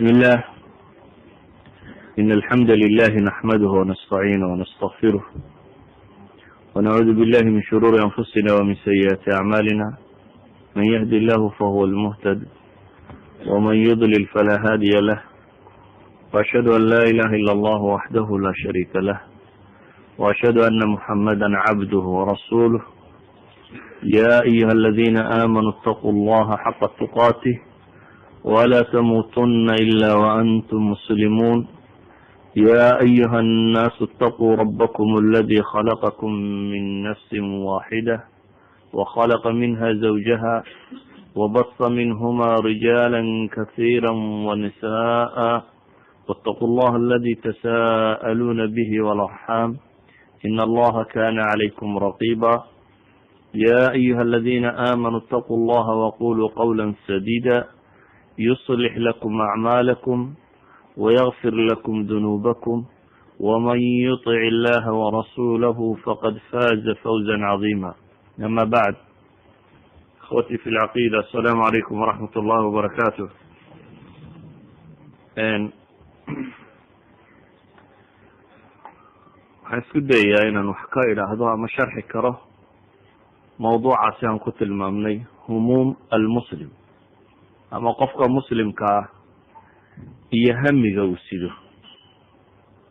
بسم الله. إن الحمد لله نحمده ونستعينه ونستغفره ونعوذ بالله من شرور أنفسنا ومن سيئات أعمالنا. من يهدي الله فهو المهتد ومن يضلل فلا هادي له، وأشهد أن لا إله إلا الله وحده لا شريك له، وأشهد أن محمدا عبده ورسوله. يا أيها الذين آمنوا اتقوا الله حق تقاته ولا تموتن إلا وأنتم مسلمون. يا أيها الناس اتقوا ربكم الذي خلقكم من نفس واحدة وخلق منها زوجها وبث منهما رجالا كثيرا ونساء، واتقوا الله الذي تساءلون به والأرحام إن الله كان عليكم رقيبا. يا أيها الذين آمنوا اتقوا الله وقولوا قولا سديدا يصلح لكم أعمالكم ويغفر لكم ذنوبكم، ومن يطع الله ورسوله فقد فاز فوزا عظيما. أما بعد، أخوتي في العقيدة، السلام عليكم ورحمة الله وبركاته. waxaan isku dayayaa inaan wax ka idhaahdo ama sharxi karo mawduucaasi aan ku tilmaamnay humuum almuslim, ama qofka muslimka ah iyo hamiga uu sido,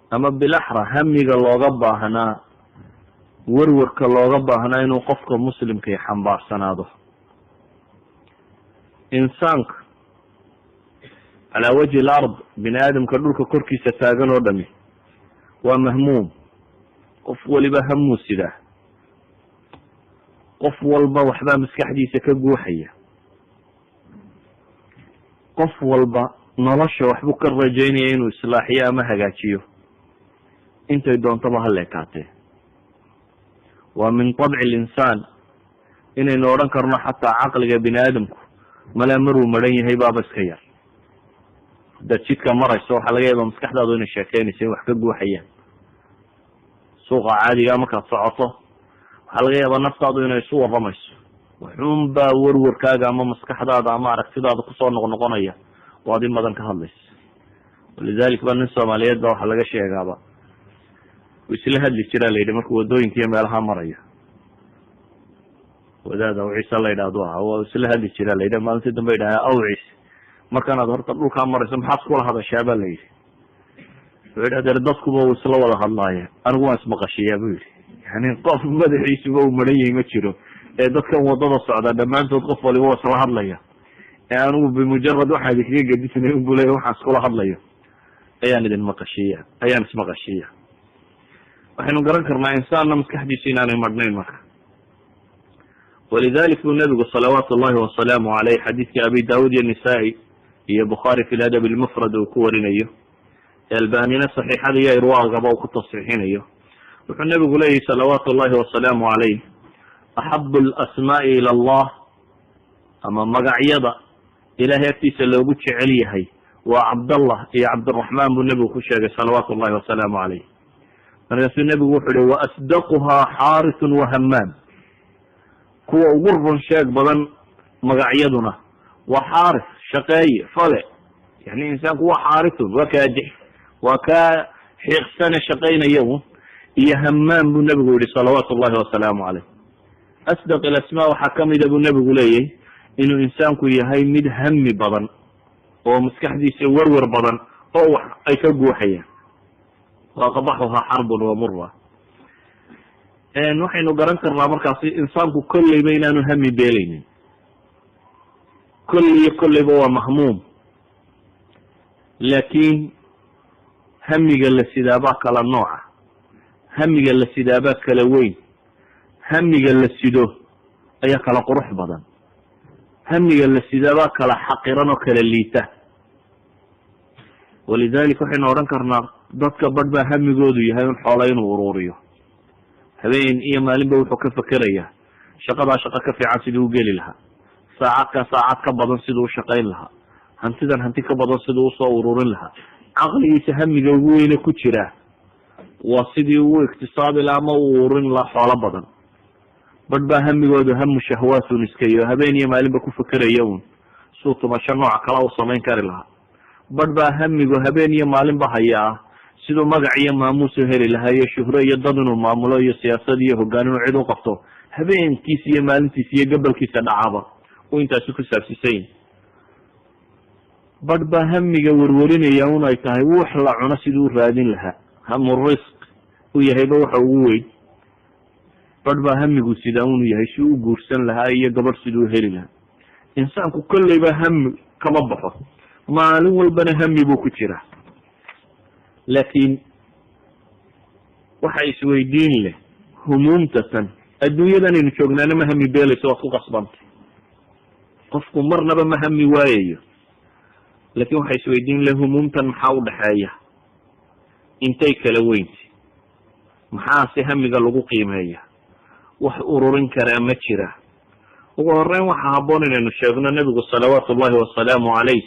ama bilaxra hamiga looga baahnaa, werwarka looga baahnaa inuu qofka muslimkay xambaarsanaado. insaanka calaa wajhi alard, bini aadamka dhulka korkiisa taagan oo dhami waa mahmuum. qof waliba hamuu sidaa, qof walba waxbaa maskaxdiisa ka guuxaya, qof walba nolosha waxbuu ka rajaynaya inuu islaaxiyo ama hagaajiyo, intay doontaba hala ekaatee. waa min طabci linsaan inaynu odhan karno xataa caqliga bini aadamku malaa maruu maran yahay baaba iska yar. hadaad jidka marayso waxaa laga yaaba maskaxdaadu inay sheekeynaysa in wax ka guuxayaan. suuqa caadigaa markaad socoto waxaa laga yaabaa naftaadu inay isu waramayso, waxuun baa werwarkaaga ama maskaxdaada ama aragtidaada kusoo noqnoqonaya oo ad in badan ka hadlaysa. walidalik ba nin soomaaliyeed ba waxaa laga sheegaaba u isla hadli jiraa layidhi markuu wadooyinkiiyo meelaha marayo. wadaad awciisa la yidhaahdo waa isla hadli jiraa layidhi. maalintii dambe yidhaha awcis, markanaad horta dhulkaa marayso maxaad iskula hadashaa ba layidhi. wuxuu yidhi adeer dadkuba uu isla wada hadlaaye, anigu waan ismaqashiyaa bu yidhi. yani qof madaxiisuba uu maran yahay ma jiro, ee dadkan wadada socda dhammaantood qof waliba waa isla hadlaya. anigu bimujarad waxaan idinkaga gedisnay unbu leya waxaan iskula hadlayo ayaan ismaqashiya. waxaynu garan karnaa insaanna maskaxdiisa inaanay marhnayn marka. walidalik buu nabigu salawaatu llahi wasalaamu caleyh xadiidka abi daawud iyo nisaa-i iyo bukhaari fi ladab lmufrad uu ku warinayo, albanina saxiixada iyo irwaagaba uu ku tasxiixinayo. wuxuu nabigu leeyahy salawaatu llahi wasalaamu caleyh, axabu lasmaai ila allah, ama magacyada ilahay agtiisa loogu jecel yahay waa cabdallah iyo cabdiraxmaan buu nebigu ku sheegay salawaatu llahi wasalaamu caleyh. markaasuu nebigu wuxuu yihi waasdaquhaa xaarisun wahammaan, kuwa ugu run sheeg badan magacyaduna waa xaaris, shaqeeye, fale. yani insaanku waa xaarisun, waa kaadix, waa kaa xiiqsane shaqaynaya un, iyo hammaan buu nebigu yihi salawaatu llahi wasalaamu caleyh. asdaq ilasmaa waxaa kamida buu nebigu leeyahy inuu insaanku yahay mid hami badan oo maskaxdiisa werwer badan oo wax ay ka guuxayaan. waaqabaxuhaa xarbun wamura. waxaynu garan karnaa markaasi insaanku kolleyba inaanu hami beelaynin. kolleyba waa mahmuum, laakiin hamiga la sidaabaa kala nooca, hamiga la sidaabaa kala weyn, hamiga la sido ayaa kala qurux badan, hamiga la sidaabaa kala xaqiran oo kala liita. walidalik waxaynu odhan karnaa dadka badh baa hamigoodu yahay un xoola inuu ururiyo. habeen iyo maalinba wuxuu ka fekerayaa shaqadaa shaqo ka fiican siduu ugeli lahaa, saacad ka badan siduu ushaqayn lahaa, hantidan hanti ka badan siduu usoo ururin lahaa. caqligiisa hamiga ugu weyne ku jira waa sidii uu iktisaabi laha ama u ururin lahaa xoolo badan. badh baa hamigooda hamu shahwaatun iskayo habeen iyo maalinba ku fekeraya un suu tumasho nooca kala u samayn kari lahaa. badh baa hamigu habeen iyo maalinba hayaa siduu magac iyo maamuusu heli lahaa iyo shuhro iyo dad inuu maamulo iyo siyaasad iyo hoggaan inuu cid u qabto habeenkiisa iyo maalintiisa iyo gabalkiisa dhacaba uu intaasi ku saabsiisan yahi. badh baa hamiga werwerinaya un ay tahay wax la cuno siduu u raadin lahaa, hamu risq u yahayba waxa ugu weyn. badh baa hamigu sidaa unu yahay si u guursan lahaa iyo gabadh siduu heli lahaa. insaanku kolleyba hami kama baxo, maalin walbana hami buu ku jiraa. laakiin waxa isweydiin leh humuumtatan adduunyadan aynu joognaana ma hami beelayso, waad ku qasbantay. qofku marnaba ma hami waayayo, laakin waxa isweydiin leh humuumtan maxaa u dhaxeeya, intay kala weynti, maxaase hamiga lagu qiimeeya, wax ururin karaa ma jira. ugu horeyn waxaa haboon inaynu sheegno nebigu salawaatu ullahi wasalaamu calayh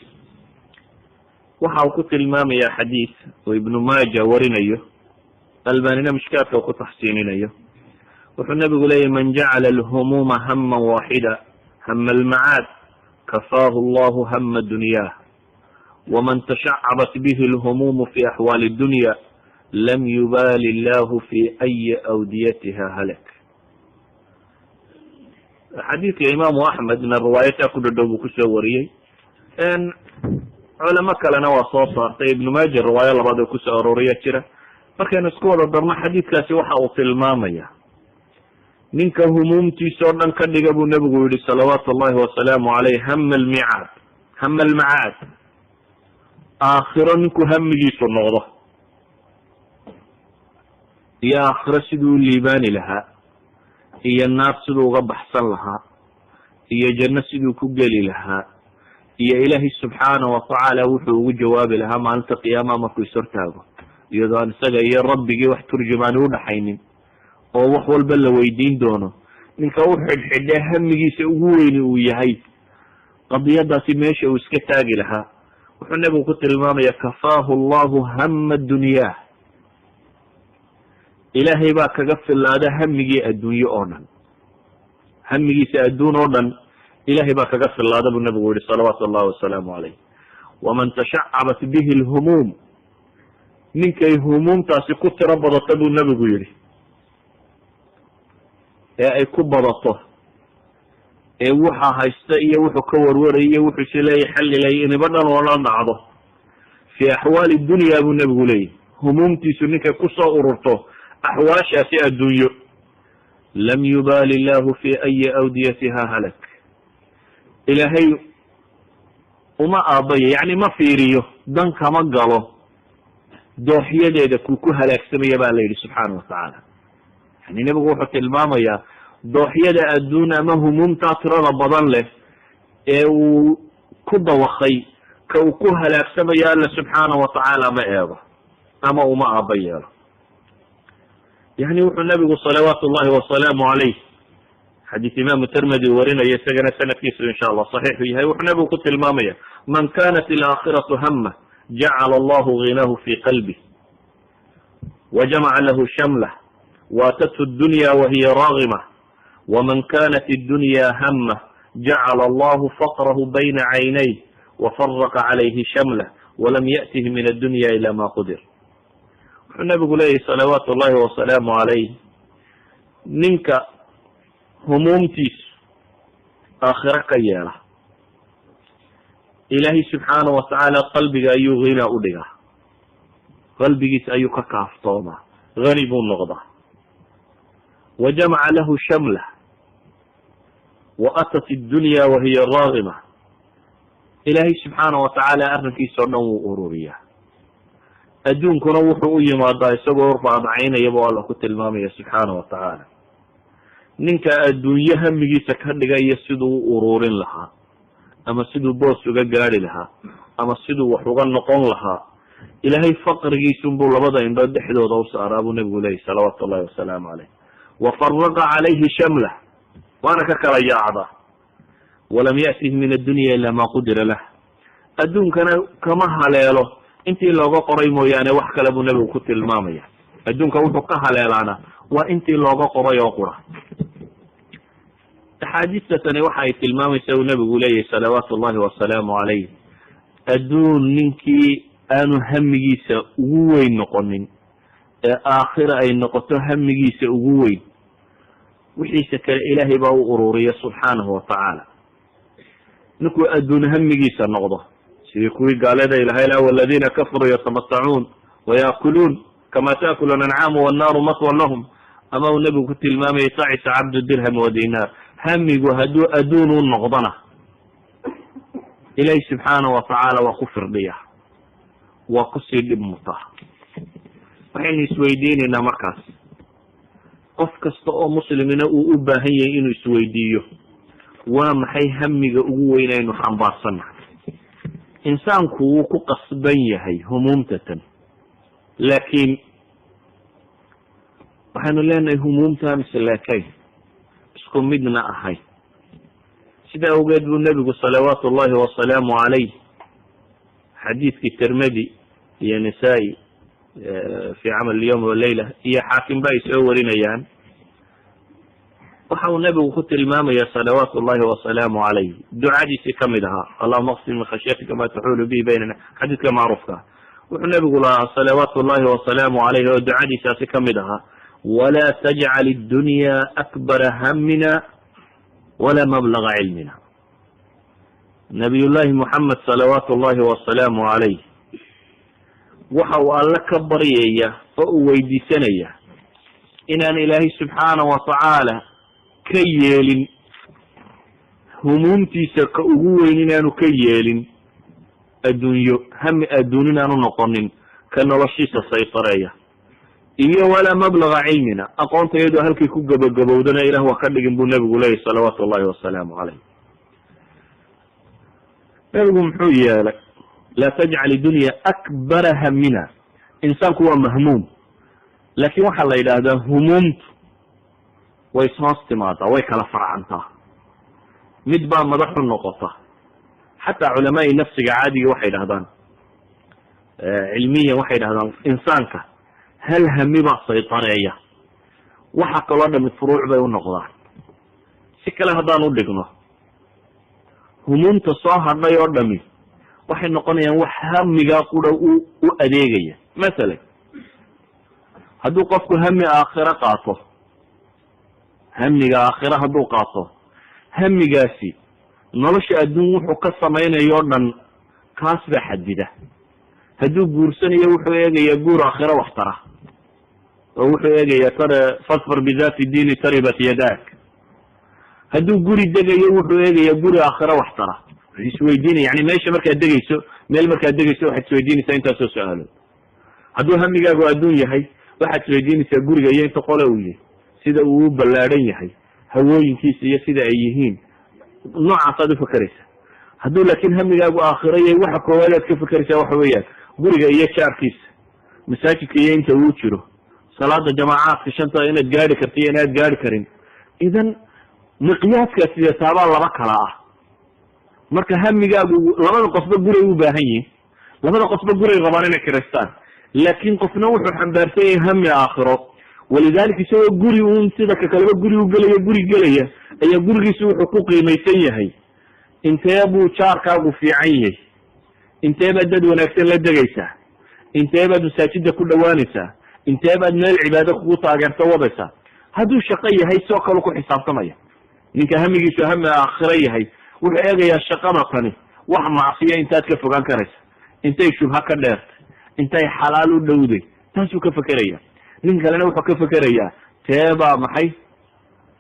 waxa uu ku tilmaamaya xadiis oo ibnu maaja warinayo, albanina mishkaadka uu ku taxsiininayo. wuxuu nebigu leeyahy man jacala alhumuuma haman waaxida hama almacaad kafaahu allahu hama dunyaah waman tashacabat bihi alhumuumu fi axwaali dunya lam yubaali illahu fi ayi awdiyatiha halak. xadiidka imaamu axmedna riwaayata ku dhadhow buu kusoo wariyey, culamo kalena waa soo saartay. ibnu maaja riwaayo labaad oo kusoo arooriya jira. markaynu isku wada darno xadiidkaasi waxa uu tilmaamaya ninka humuumtiisa oo dhan ka dhiga buu nebigu yihi salawaatu ullahi wasalaamu caleyh hama almicaad, hama almacaad, aakhiro ninku hamigiisu noqdo iyo aakhiro siduu u liibaani lahaa iyo naar siduu uga baxsan lahaa iyo janno siduu ku geli lahaa iyo ilaahay subxaana watacaala wuxuu ugu jawaabi lahaa maalinta qiyaamaha markuu ishortaago, iyadoo aan isaga iyo rabbigii wax turjumaani udhaxaynin oo wax walba la weydiin doono. ninka u xidhxidhe hamigiisa ugu weyni uu yahay qadiyadaasi meesha uu iska taagi lahaa, wuxuu nebigu ku tilmaamaya kafaahu allahu hama dunyaah, ilaahay baa kaga filaada hamigii adduunye oo dhan, hamigiisa adduun oo dhan ilahay baa kaga filaada buu nebigu yihi salawaatu ullahi wasalaamu calayh. waman tashacabat bihi lhumuum, ninkay humuumtaasi ku tiro badato buu nebigu yihi, ee ay ku badato, ee waxa haysta iyo wuxuu ka warwaraya iyo wuxuu isleeyahy xallilay iniba dhan oo la dhacdo fi axwaali dunya buu nebigu leeyahy. humuumtiisu ninkay kusoo ururto axwaashaasi adduunyo, lam yubaali illahu fi ayi awdiyatiha halak, ilaahay uma aabaya, yani ma fiiriyo, dan kama galo dooxyadeeda kuu ku halaagsamaya baa la yidhi subxaana watacaala. yani nebigu wuxuu tilmaamayaa dooxyada adduun ama humuumtaa tirada badan leh ee uu ku dawakay ka uu ku halaagsamayo alla subxaana watacaala ma eego ama uma aaba yeelo. yani wuxuu nebigu salawaatu ullahi wasalaamu calayh xadiis imaamu tirmidi warinaya, isagana sanadkiisu insha allah saxiixu yahay, wuxuu nebigu ku tilmaamaya man kanat ilaakhiratu hama jacala allahu ghinahu fi qalbih wajamaca lahu shamlah waatathu dunya wahiya raagima waman kanat iddunya hama jacala allahu faqrahu bayna caynayh wafaraqa calayhi shamlah walam ya'tihi min addunya ila ma qudir. wuxuu nebigu leeyahy salawaatu ullahi wasalaamu calayh ninka humuumtiisu aakhiro ka yeela, ilaahay subxaana watacaala qalbiga ayuu hina u dhigaa, qalbigiisa ayuu ka kaaftoomaa, hani buu noqdaa. wajamaca lahu shamlah waatat iddunya wahiya raagima, ilaahay subxaana watacaala arrinkiisa o dhan wuu ururiyaa. adduunkuna wuxuu u yimaadaa isagoo raadacaynaya bu alla ku tilmaamaya subxaana watacaala. ninka adduunye hamigiisa ka dhigaya siduu u ururin lahaa, ama siduu boos uga gaari lahaa, ama siduu wax uga noqon lahaa, ilaahay faqrigiisunbuu labada indhood dhexdooda u saaraa buu nebigu leeyahy salawaatu ullahi wasalaamu caleyh. wafaraqa calayhi shamlah, waana ka kala yaacdaa. walam ya'tihi min addunya ila ma qudira lah, adduunkana kama haleelo intii looga qoray mooyaane wax kale buu nebigu ku tilmaamaya. adduunka wuxuu ka haleelaana waa intii looga qoray oo qura. axaadiista tani waxa ay tilmaamaysa uu nebigu leeyahy salawaatu ullahi wasalaamu calayh adduun ninkii aanu hamigiisa ugu weyn noqonin ee aakhira ay noqoto hamigiisa ugu weyn, wixiisa kale ilaahay baa u ururiya subxaanahu watacaala. ninkuu adduun hamigiisa noqdo sidii kuwii gaalada ilahay la waladiina kafaruu yatamatacuun wayaakuluun kama taakulu ancaamu wannaaru matwan lahum, ama uu nebigu ku tilmaamayay tacisa cabdu dirham wa dinaar. hamigu hadduu adduun u noqdona ilaahi subxaanahu watacaala waa ku firdhiya, waa kusii dhib muta. waxaynu isweydiinaynaa markaas, qof kasta oo muslimina uu u baahan yahay inuu isweydiiyo waa maxay hamiga ugu weyn aynu xambaarsannahay. insaanku wuu ku qasban yahay humuumtatan, laakiin waxaanu leenahay humuumta mise leekayn isku midna ahay. sida awgeed buu nebigu salawaatu ullahi wasalaamu calayh xadiidkii tirmidi iyo nisaa-i fi camal yawm walayla iyo xaakim ba ay soo warinayaan, waxa uu nebigu ku tilmaamaya salawaatu ullahi wasalaamu calayh ducadiisii kamid ahaa, allahuma aqsim min khashyatika ma taxulu bihi baynana, xadiidka macruufka. wuxuu nebigu lahaa salawaatu ullahi wasalaamu calayh oo ducadiisaasi kamid ahaa, walaa tajcal iddunya akbara hamina walaa mablaga cilmina. nabiyullaahi moxamed salawaatu ullahi wasalaamu calayh waxa uu alle ka baryaya oo uu weydiisanaya inaan ilaahay subxaanahu watacaala ka yeelin humuumtiisa ka ugu weyn, inaanu ka yeelin adduunyo, hami adduun inaanu noqonin ka noloshiisa saytareeya, iyo walaa mablaga cilmina, aqoonta iyadoo halkay ku gabagabowdana ilah waa ka dhigin buu nebigu leeyahy salawaatu ullahi wasalaamu calayh. nebigu muxuu yeelay? laa tajcal idunya akbara hamina. insaanku waa mahmuum, laakin waxaa la yidhaahdaa humuumtu way ishoos timaadaa, way kala farcantaa. mid baa madaxu noqota. xataa culamaai nafsiga caadiga waxay dhahdaan, cilmiyan waxay dhahdaan insaanka hal hami baa saytareeya, waxa kaloo dhami furuuc bay u noqdaan. si kale haddaan u dhigno, humuumta soo hadhay oo dhami waxay noqonayaan wax hamigaa qura u adeegaya. masalan, hadduu qofku hami aakhira qaato, hamiga aakhira hadduu qaato, hamigaasi nolosha adduun wuxuu ka samaynayo o dhan kaas baa xadida. hadduu guursanayo wuxuu eegayaa guur aakhira wax tara, oo wuxuu eegayaa fadfar bidaati diini taribat yadak. hadduu guri degayo wuxuu eegayaa guri aakhira wax tara. isweydiinaya, yani meesha markaad degayso, meel markaad degayso waxaad isweydiinaysaa intaasoo su-aalood. hadduu hamigaagu adduun yahay, waxaad isweydiinaysaa guriga iyo inta qole uu yahay, sida uu u ballaadhan yahay, hawooyinkiisa iyo sida ay yihiin, noocaasaad ufakeraysaa. hadduu laakin hamigaagu aakhira yahay, waxa koowaad aad ka fakeraysaa waxa weeyaan guriga iyo jaarkiisa, masaajidka iyo inta uu jiro, salaada jamaacaadka shanta inaad gaari karta iyo inaad gaari karin. idan miqyaaskaas sidetaabaa laba kala ah. marka hamigaagu, labada qofba guray u baahan yihin, labada qofba guray rabaan inay kiraystaan, laakin qofna wuxuu xambaarsan yahay hami aakhiro. walidalika isagoo guri un sida ka kaleba guri u gelaya, guri gelaya, ayaa gurigiisu wuxuu ku qiimaysan yahay intee buu jaarkaagu fiican yahay, intee baad dad wanaagsan la degaysaa, intee baad masaajida ku dhawaanaysaa, intee baad meel cibaado kugu taageerta wadaysaa. hadduu shaqo yahay soo kale ku xisaabtamaya. ninka hamigiisu hami aakhiro yahay, wuxuu eegayaa shaqada tani wax macsiya intaad ka fogaan karaysa, intay shubha ka dheertay, intay xalaal u dhowday, taasuu ka fekeraya. nin kalena wuxuu ka fekerayaa teebaa maxay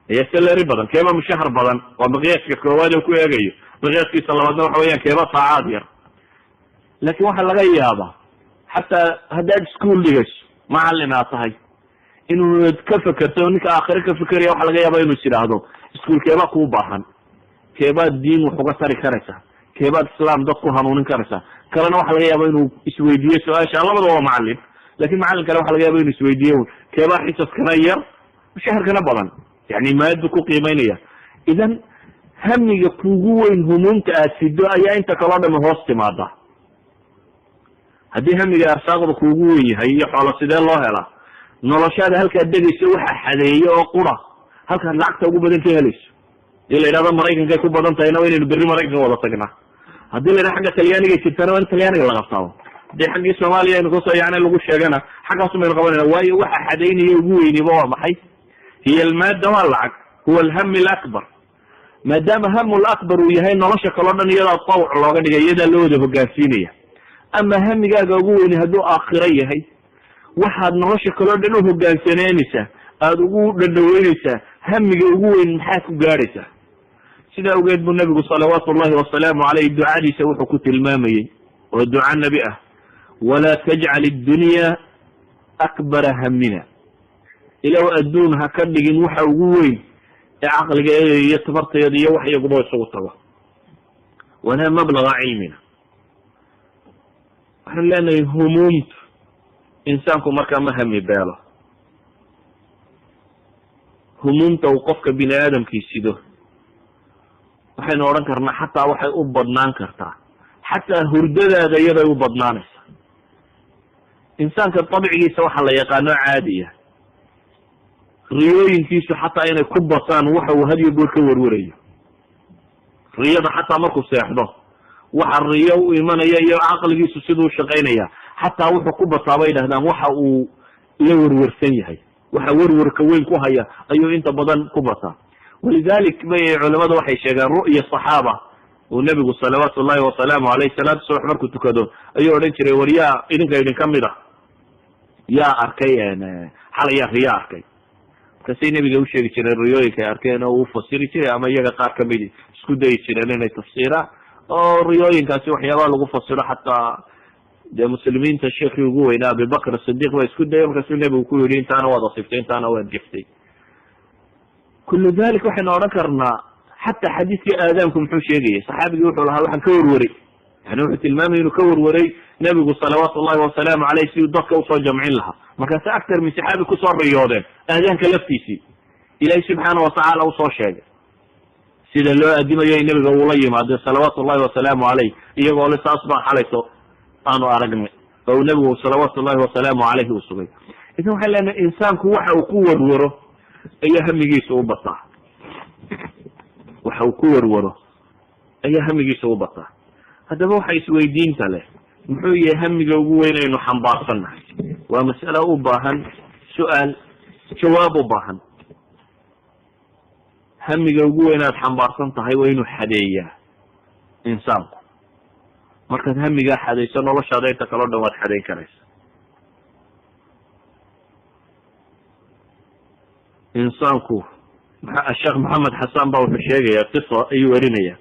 iyo salary badan, keebaa mushahar badan. waa miqyaaska koowaad ku eegayo. miqyaaskiisa labaadna waxa weyaan keebaa saacaad yar. laakin waxaa laga yaabaa xataa haddaad school dhigayso, macalin aad tahay, inuu ka fekerto, ninka aakhire ka fekeraya waxa laga yaaba inuu is idhaahdo iskuol keebaa kuu baahan, keebaad diin wax uga tari karaysaa, keebaad islaam dad ku hanuunin karaysaa. kalena waxa laga yaaba inuu isweydiiyo su-aasha, labada waa macalin, lakin macalin kale waxa laga yaaba inuu isweydiiyo keebaa xisaskana yar, mushaharkana badan, yani maadu ku qiimeynaya. idan hamiga kugu weyn humuumta aad sido ayaa inta kaloo dhami hoos timaada. haddii hamiga arsaaqda kugu weyn yahay iyo xoolo sidee loo helaa, noloshaada halkaad degayso waxa xadeeyo oo qura halkaad lacagta ugu badan ka helayso. dii la yidhahdo maraykankay ku badan tahayna waa inaynu berri maraykanka wada tagnaa. haddii la yidhaha xagga talyaaniga jirtana waa in talyaaniga la qabtaabo, haddii xaggii soomaaliya aynu kusoo yani lagu sheegana xaggaasu maynu qabanayna. waayo waxa xadaynaya ugu weyniba waa maxay? hiya almaada, waa lacag. huwa alhami alakbar. maadaama hamu lakbar uu yahay nolosha kaloo dhan iyadaa tawc looga dhigay, iyadaa loo wada hogaansiinaya. ama hamigaaga ugu weyni hadduu aakhiro yahay, waxaad nolosha kaloo dhan u hogaansaneynaysaa, aada ugu dhadhaweynaysaa hamiga ugu weyn maxaad ku gaadhaysaa. sidaa awgeed buu nabigu salawaatu llahi wasalaamu caleyh ducadiisa wuxuu ku tilmaamayey oo duca nebi ah, walaa tajcal iddunya akbara hamina. ilaw adduun ha ka dhigin waxa ugu weyn ee caqligeeda iyo tabarteeda iyo wax iyaguba isugu tago, walaa mablaga cilmina. waxaan leenahay humuumtu insaanku markaa ma hami beelo. humuumta uu qofka bini aadamkii sido, waxaynu odhan karnaa xataa waxay u badnaan kartaa, xataa hurdadaada iyaday u badnaanaysa. insaanka dabcigiisa waxaa la yaqaano caadiya, riyooyinkiisu xataa inay ku bataan waxa uu had iyo goor ka warwarayo. riyada xataa markuu seexdo, waxa riyo u imanaya iyo caqligiisu siduu shaqaynaya, xataa wuxuu ku bataa bay dhahdaan waxa uu la warwarsan yahay, waxa warwarka weyn ku haya ayuu inta badan ku bataa. walidalik bay culamadu waxay sheegaan ru'ya saxaaba uu nabigu salawaatu llahi wasalaamu aleyh salaada subax markuu tukado ayuu odhan jiray, war yaa idinka idinka mid ah yaa arkay xalay yaa riya arkay. markaasay nabiga usheegi jireen riyooyinka ay arkeen oo uu fasiri jiray, ama iyaga qaar kamid isku dayi jireen inay tafsiiraan oo riyooyinkaasi waxyaabaha lagu fasiro. xataa dee muslimiinta sheekii ugu weynaa abibakr sidiq ba isku dayay, markaasuu nabigu ku yihi intaana waad asiftay, intaana waad geftay. kulu dalik waxaynu odhan karnaa xataa xadiiskii aadaamku muxuu sheegayay? saxaabigii wuxuu lahaa waxaan ka warwaray, yani wuxuu tilmaamay inuu ka warwaray nabigu salawaatu llahi wasalaamu caleyh si uu dadka usoo jamcin lahaa. markaase actar min saxaabi kusoo riyoodeen aadaanka laftiisii ilaahay subxaana watacaala usoo sheegay sida loo adimayo in nabiga uula yimaado salawaatu llahi wasalaamu caleyh, iyagoo le saas baan xalayso aanu aragnay oo nabigu salawaatu llahi wasalaamu caleyhi uu sugay. idan waxay leenahay insaanku waxa uu ku warwaro ayaa hamigiisa u bataa, waxa uu ku warwaro ayaa hamigiisa u bataa. haddaba waxa isweydiinta leh, muxuu yahay hamiga ugu weyn aynu xambaarsannahay? waa mas'alo u baahan su-aal jawaab u baahan. hamiga ugu weyn aad xambaarsan tahay waa inuu xadeeyaa insaanku. markaad hamigaa xadayso noloshaada inta kaloo dhan waad xadayn karaysa. insaanku sheekh maxamed xasan ba wuxuu sheegayaa qisa ayuu werinaya,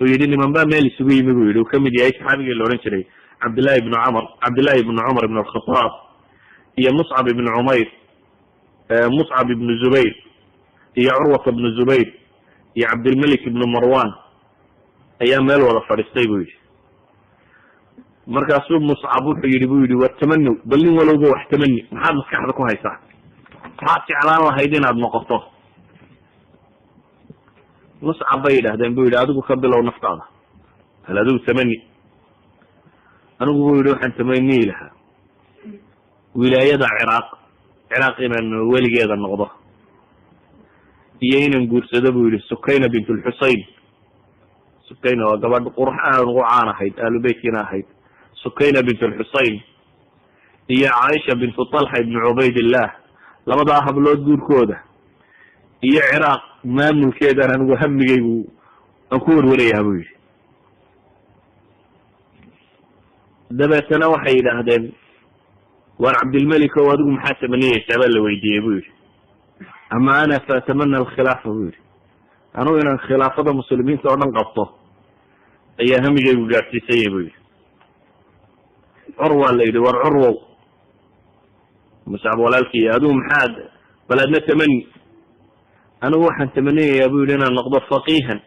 uu yihi niman baa meel isugu yimi buu yihi, uu kamid yahay saxaabigii la odhan jiray cabdillahi ibnu cumar ibn alkhataab iyo muscab ibnu cumayr, muscab ibnu zubayr iyo curwata ibnu zubayr iyo cabdilmalik ibnu marwan ayaa meel wada fadhiistay buu yihi. markaasuu muscab wuxuu yihi bu yihi wa tamanow, bal nin walowba wax tamani, maxaad maskaxda ku haysaa? maxaad jeclaan lahayd inaad noqoto? muscab bay yidhahdeen bu yihi adigu ka bilow naftaada, hal adigu tamani. anigu bu yihi waxaan tamaniyi lahaa wilaayada ciraaq inaan weligeeda noqdo, iyo inaan guursado bu yihi sukayna bint lxusein. sukayna waa gabadh qurux aad ugu caan ahayd, ahlu beytkina ahayd. sukayna bint lxusein iyo caaisha bintu talxa ibnu cubaydillah, labadaa hablood guurkooda iyo ciraaq maamulkeedan anigu hamigaygu aan ku warwarayaa bu yihi. dabeetana waxay yidhaahdeen waar cabdilmalik o adigu maxaa tamaniyeysaa baa la weydiiyey bu yihi. ama ana faatamana alkhilaafa bu yihi, anugu inaan khilaafada muslimiinta oo dhan qabto ayaa hamigaygu gaadhsiisanya bu yihi. curwa la yidhi war curwow, muscab walaalkii, adigu maxaad balaadna tamani? anigu waxaan tamaninayaa bu yihi inaan noqdo faqiihan,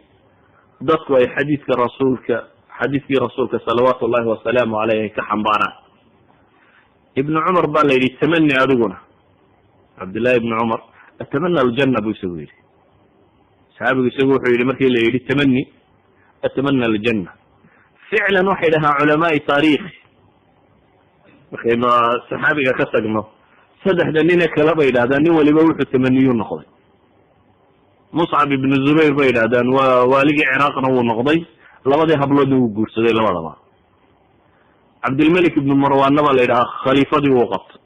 dadku ay xadiiskii rasuulka salawaatu llahi wasalaamu caleyh ay ka xambaaraan. ibnu cumar baa la yidhi tamani adiguna? cabdillahi ibnu cumar atamana aljanna bu isagu yihi. saxaabigu isagu wuxuu yihi markii la yidhi tamani atamana aljanna. ficlan waxay dhahaan culamaai taarikh, markaynu saxaabiga ka tagno, saddexda nine kale bay yidhahdaan nin waliba wuxuu tamaniyuu noqday. muscab ibnu zubayr bay yidhahdaan waa waaligii ciraaqna wuu noqday, labadii habloodna wuu guursaday labadaba. cabdilmalik ibnu marwaanna baa la yidhahaa khaliifadii wuu qabtay.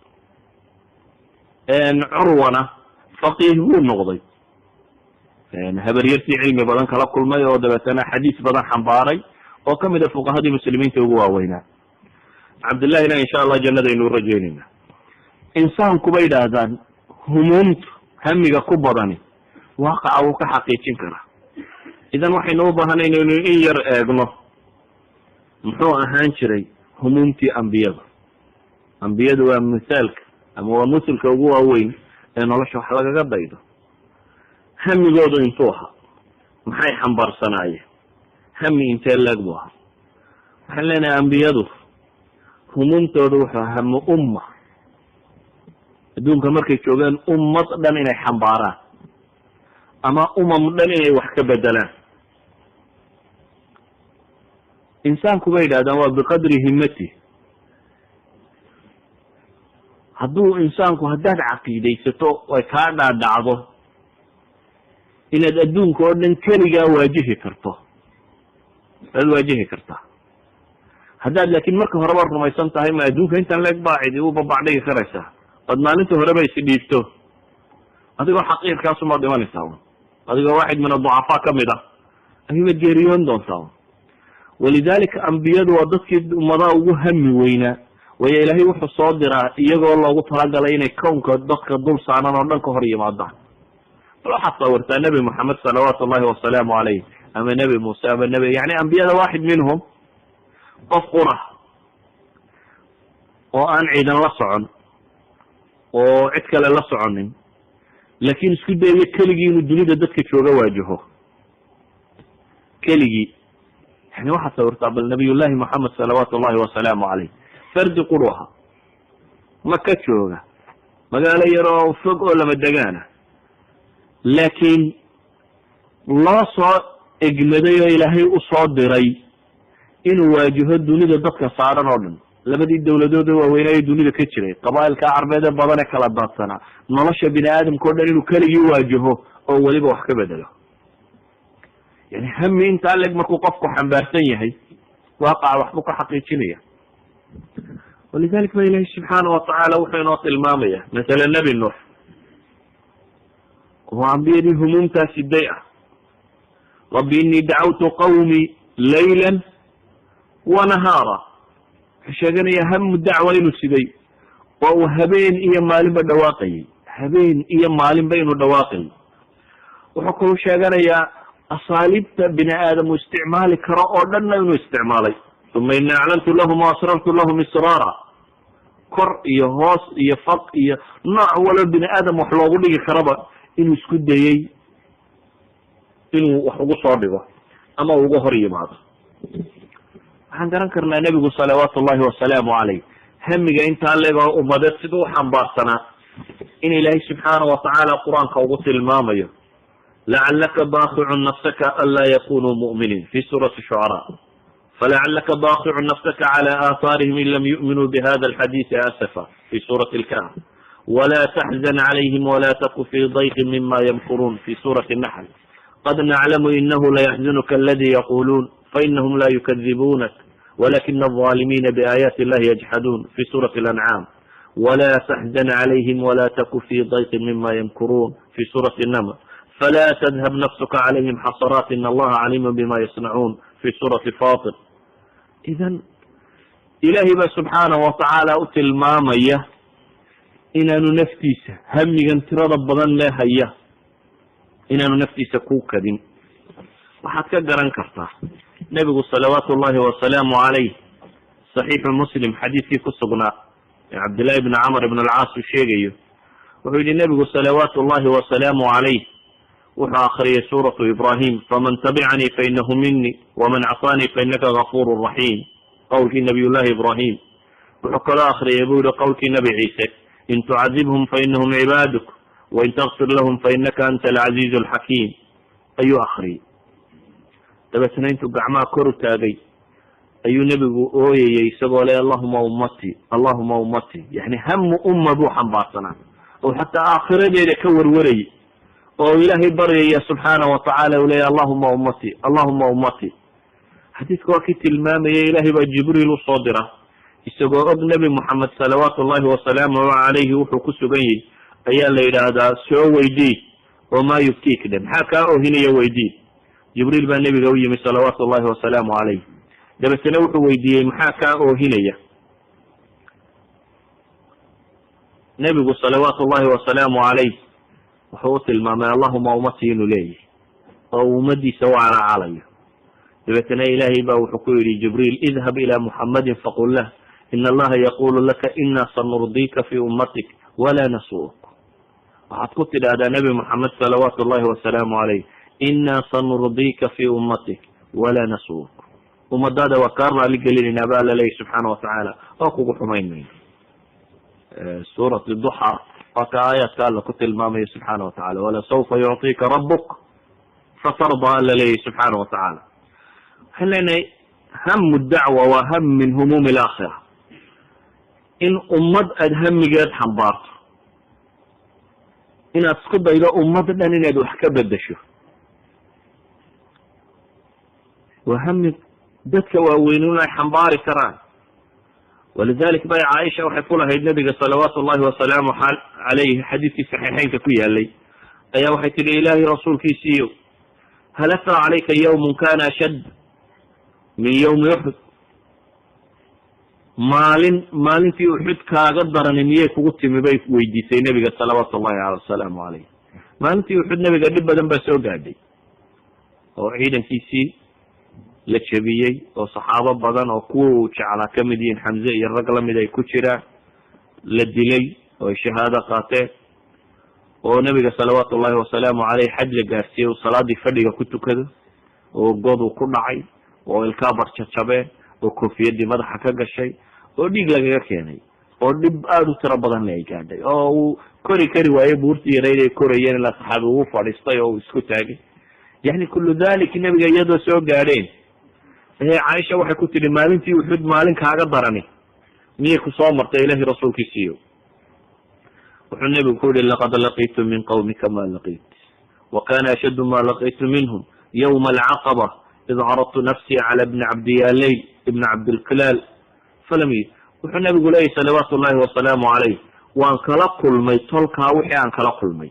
curwana faqiih buu noqday, habaryartii cilmi badan kala kulmay oo dabeetana xadiis badan xambaaray oo kamid a fuqahadii muslimiinta ugu waaweynaa. cabdillahina insha allah jannadaynu rajaynayna. insaanku bay yidhaahdaan humuumtu hamiga ku badani waaqaca wuu ka xaqiijin karaa. idan waxaynu u baahanay inaynu in yar eegno muxuu ahaan jiray humuumtii ambiyada. ambiyadu waa misaalka ama waa musulka ugu waaweyn ee nolosha wax lagaga daydo. hamigoodu intuu ahaa, maxay xambaarsanaayeen, hami intee leeg buu ahaa. waxaan leenahay ambiyadu humuumtooda wuxuu hamo umma, adduunka markay joogeen ummad dhan inay xambaaraan ama dhan inay wax ka bedelaan. insaanku bay yidhahdaan waa biqadri himmati. hadduu insaanku haddaad caqiidaysato ay kaa dhaadhacdo inaad adduunka oo dhan keligaa waajihi karto, waad waajihi kartaa. haddaad laakiin marka horeba rumaysan tahay ma adduunka intaan leeg baacidi u babacdhigi karaysaa, ood maalinta horeba isdhiibto, adigoo xaqiirkaasumaad dhimanaysaa. adigoo waaxid min aducafaa kamid ah ayuubaad geeriyoon doontaa. walidalika ambiyadu waa dadkii ummadaha ugu hami weynaa, waayo ilaahay wuxuu soo diraa iyagoo loogu talagalay inay kownka dadka dul saaran oo dhan ka hor yimaadaan. bal waxaad sawirtaa nebi moxamed salawaatu ullahi wasalaamu calayh, ama nebi muuse, ama yani ambiyada waaxid minhum, qof qura oo aan ciidan la socon oo cid kale la soconin, laakiin isku dayayo keligii inuu dunida dadka jooga waajaho keligii. yani waxaad sawirtaa bal nabiyullahi moxamed salawaatu ullahi wasalaamu calayh, fardi quru aha, maka jooga, magaalo yar oo fog oo lama degaana, laakiin loo soo egmaday oo ilaahay u soo diray inuu waajaho dunida dadka saaran oo dhan. labadii dawladood oo waaweynaayo dunida ka jiray, qabaa'ilka carbeed ee badan ee kala daadsanaa, nolosha bini aadamka o dhan inuu keligii waajaho oo weliba wax ka bedelo. yani hami intaa leg markuu qofku xambaarsan yahay, waaqaca waxbuu ka xaqiijinaya. walidalik ba ilahi subxaana watacaala wuxuu inoo tilmaamaya masala nebi nuux oo ambiyadii humuumtaasi day ah. rabbi inii dacawtu qawmii laylan wa nahaara. wuxuu sheeganaya hamu dacwa inuu siday oo uu habeen iyo maalinba dhawaaqayay, habeen iyo maalinba inuu dhawaaqayay. wuxuu kuu sheeganayaa asaaliibta bini aadam uu isticmaali karo oo dhanna inuu isticmaalay. uma ini aclantu lahum waasrartu lahum israara. kor iyo hoos iyo faq iyo nooc walo bini aadam wax loogu dhigi karaba inuu isku dayey inuu wax ugu soo dhigo ama uga hor yimaado. waxaan garan karnaa nebigu salawaatu ullahi wasalaamu calayh hamiga intaa leegoo ummadeed siduu u xambaarsanaa in ilaahay subxaana watacaala qur-aanka ugu tilmaamayo lacalaka baakicun nafsaka anlaa yakunuu mu'miniin fi suurati shucaraa. falacalaka baakicun nafsaka cala aahaarihim in lam yu'minuu bihada alxadiisi asafa fi suurati lkahf. wla taxzan calayhim wla taku fi dayqin mima yamkuruun fi suurati naxl. qad naclamu inahu layaxzunuka aladi yaquluun fainahum la yukadibuunak walakina alظaalimiina biaayaati illahi yajxaduun fi suurati alancaam. wla taxzan calayhim wla taku fi dayqin mima yamkuruun fi suurati naml. fla tdhab nafsuka calayhim xasaraat in allaha caliimu bima yasnacuun fi suurati fatir. idan ilahay baa subxaanahu watacaala u tilmaamaya inaanu naftiisa hamigan tirada badan le haya inaanu naftiisa ku kadin. waxaad ka garan kartaa nebigu salawaatu ullahi wasalaamu calayh saxiixu muslim xadiidkii ku sugnaa ee cabdillahi bni camr ibn alcaas uu sheegayo, wuxuu yihi nebigu salawaatu ullahi wasalaamu calayh wuxuu akriyay suuratu ibrahim faman tabicanii fainahu minii waman casaanii fainaka gafuru raxiim. qowlkii nabiy llahi ibrahim. wuxuu kaloo akriyay buu yihi qowlkii nabi ciise in tucadibhum fainahum cibaaduk wain takfir lahum fainaka anta alcaziizu alxakiim ayuu akriyay. dabeetna intuu gacmaha kor u taagay ayuu nebigu ooyayay isagoo le allahuma ummati allahuma ummati. yani hamu umma buu xambaarsanaa oo xataa aakhiradeeda ka warwarayay oo ilaahay baryaya subxaana watacaala u leeya allahuma ummati allahuma ummati. xadiidka waa kii tilmaamaya ilaahay baa jibriil usoo dira isagoo og nebi moxamed salawaatu ullahi wasalaamuhu calayhi wuxuu ku sugan yahy ayaa la yidhaahdaa soo weydii oo maa yubtiik dhe maxaa kaa ohinaya weydii. jibriil baa nebiga u yimi salawaatu ullahi wasalaamu calayh, dabeetana wuxuu weydiiyey maxaa kaa oohinaya. nebigu salawaatu ullahi wasalaamu calayh wuxuu u tilmaamay allahuma ummatii inuu leeyahay oo ummadiisa u calaacalayo. dabeetana ilaahay baa wuxuu ku yidhi jibriil idhab ilaa muxamadin faqul lah ina allaha yaqulu laka ina sanurdika fi ummatik walaa nasuuk. waxaad ku tidhaahdaa nebi moxamed salawaatu ullahi wasalaamu calayh ina sanurdika fi ummatik walaa nasuuk. ummadaada waa kaa raali gelinaynaa ba alla leeyahy subxaana watacaala oo kugu xumayn mayno. suurat duxa waa ka aayaadka alla ku tilmaamaya subxaana watacala walasawfa yucطika rabuk fatarda alla leeyahy subxaana watacaala. waxaan leenahay hamu dacwa waa ham min humuumi alaakhira, in ummad aada hamigeed xambaarto, inaad isku daydo ummad dhan inaad wax ka bedesho. waa hami dadka waaweynun ay xambaari karaan. walidalik bay caaisha waxay ku lahayd nabiga salawaatu ullahi wasalaamu calayhi xadiidkii saxiixeynka ku yaalay ayaa waxay tihi ilaahay rasuulkiisiiyo hal ataa calayka yawmun kana ashad min yawmi uxud, maalintii uxud kaaga darani miyay kugu timi bay weydiisay nebiga salawaatu ullahi wasalaamu calayh. maalintii uxud nebiga dhib badan baa soo gaadhay oo ciidankiisii la jebiyey oo saxaabo badan oo kuwa uu jeclaa kamid yihiin xamze iyo rag lamid ay ku jiraan la dilay oo ay shahaado qaateen, oo nebiga salawaatu ullahi wasalaamu caleyh xaj la gaarsiiyey uu salaadii fadhiga ku tukado, oo god uu ku dhacay, oo ilkaabar jajabeen, oo koofiyadii madaxa ka gashay, oo dhiig lagaga keenay, oo dhib aada u tiro badan ay gaadhay, oo uu kori kari waaye buurtii yarayd ay korayeen ilaa saxaabi ugu fadhiistay oo uu isku taagay. yani kullu dalik nebiga iyadoo soo gaadheen caaisha waxay ku tihi maalintii uxud maalin kaaga darani miyay kusoo martay ilahi rasuulkiisiiyo. wuxuu nebigu ku yihi laqad laqitu min qawmika ma laqit wakana ashaddu ma laqitu minhum yawma alcaqaba id caradtu nafsii cala bni cabdiyaaleyl ibni cabdilkilaal falam wuxuu nebigu leeyahy salawaatu ullahi wasalaamu calayh waan kala kulmay tolkaa wixii aan kala kulmay.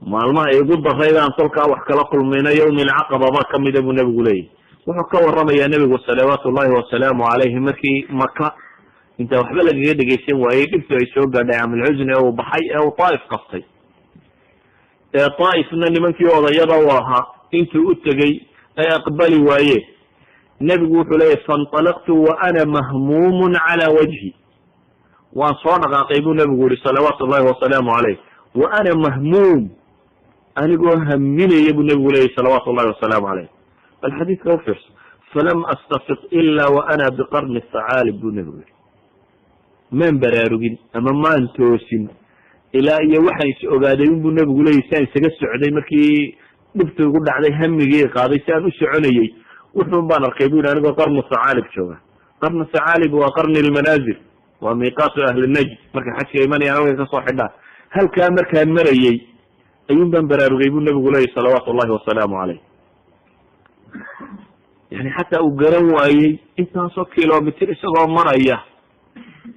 maalmaha igu daraydaan tolkaa wax kala kulmayna yawmi alcaqaba baa kamida buu nebigu leeyahy. wuxuu ka waramayaa nebigu salawaatu ullahi wasalaamu calayhi markii maka inta waxba lagaga dhegeysan waayey dhibtu ay soo gaadhay camulxusni ee uu baxay ee uu daaif qaftay, ee daaifna nimankii odayada u ahaa intuu u tegey ay aqbali waayeen. nebigu wuxuu leeyahy fainطalaqtu wa ana mahmuumun cala wajhi, waan soo dhaqaaqay buu nebigu yihi salawaatu ullahi wasalaamu calayh wa ana mahmuum, anigoo haminaya buu nebigu leeyahy salawaatu ullahi wasalaamu calayh. bal xadiidka u fiirso falam astafiq ila wa ana biqarni thacaalib buu nebigu yihi, maan baraarugin ama maan toosin ilaa iyo waxaan is ogaaday unbuu nebigu leeyahy si aan isaga socday markii dhibta igu dhacday hamigii qaaday si aan u soconayey wuxuun baan arkay bu yihi anigoo qarnu thacaalib jooga. qarnu thacaalib waa qarni lmanaazil, waa miiqaatu ahli najd, markay xajka imanayaan halkay kasoo xidhaan. halkaa markaan marayey ayuun baan baraarugay buu nebigu leeyahy salawaatu ullahi wasalaamu calayh. yani xataa uu garan waayey intaasoo kilomitr isagoo maraya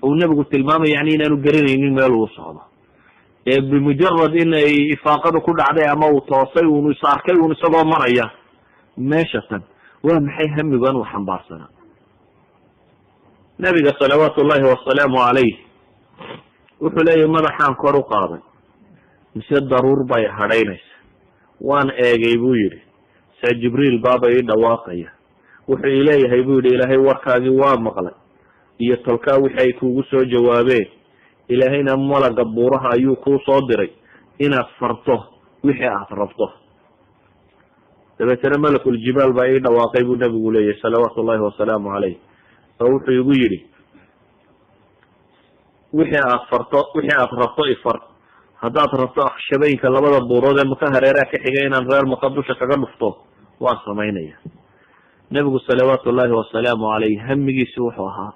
uu nebigu tilmaamay yani inaanu garanaynin meel uu socdo, ee bimujarad inay ifaaqadu ku dhacday ama uu toosay unu is arkay un isagoo maraya meesha tan. waa maxay hamigan uu xambaarsanaa? nebiga salawaatu ullahi wasalaamu calayh wuxuu leeyahy madaxaan kor u qaaday mise daruur bay hadhaynaysa, waan eegay buu yihi saa jibriil baaba ii dhawaaqaya, wuxuu ileeyahay buu yihi ilaahay warkaagii waa maqlay iyo tolkaa wixi ay kuugu soo jawaabeen, ilaahayna malaga buuraha ayuu kuu soo diray inaad farto wixii aad rabto. dabeetana malakuljibaal baa ii dhawaaqay buu nebigu leeyahy salawaatu ullahi wasalaamu calayh, oo wuxuu igu yidhi wixii aad rabto ifar, haddaad rabto akshabeynka labada buurood ee maka hareeraha ka xigay inaan reer maka dusha kaga dhufto waan samaynaya. nebigu salawaatu ullahi wasalaamu calayh hamigiisu wuxuu ahaa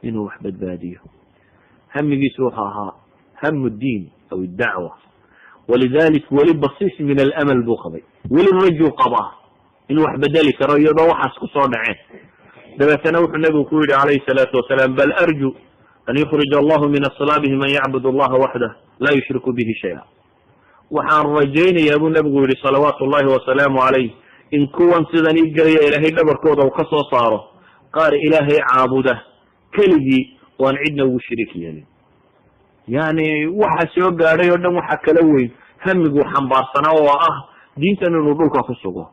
inuu wax badbaadiyo, hamigiisu wuxuu ahaa hamu diin aw dacwa. walidalik weli basiis min alamal buu qabay, weli rajuu qabaa inuu wax bedeli karo iyadoo waxaas ku soo dhaceen. dabeetana wuxuu nebigu ku yidhi calayhi salaatu wasalaam bal arju an yukhrija allahu min aslaabihi man yacbud allaha waxdah laa yushriku bihi shaya. waxaan rajaynayaa buu nebigu yidhi salawaatu llahi wasalaamu calayh in kuwan sidan ii gelaya ilaahay dhabarkooda uu ka soo saaro qaar ilaahay caabuda keligii oo aan cidna ugu shiriik yeelin. yani waxa soo gaadhay oo dhan waxa kala weyn hamiguu xambaarsanaa oo ah diintan inuu dhulka ku sugo.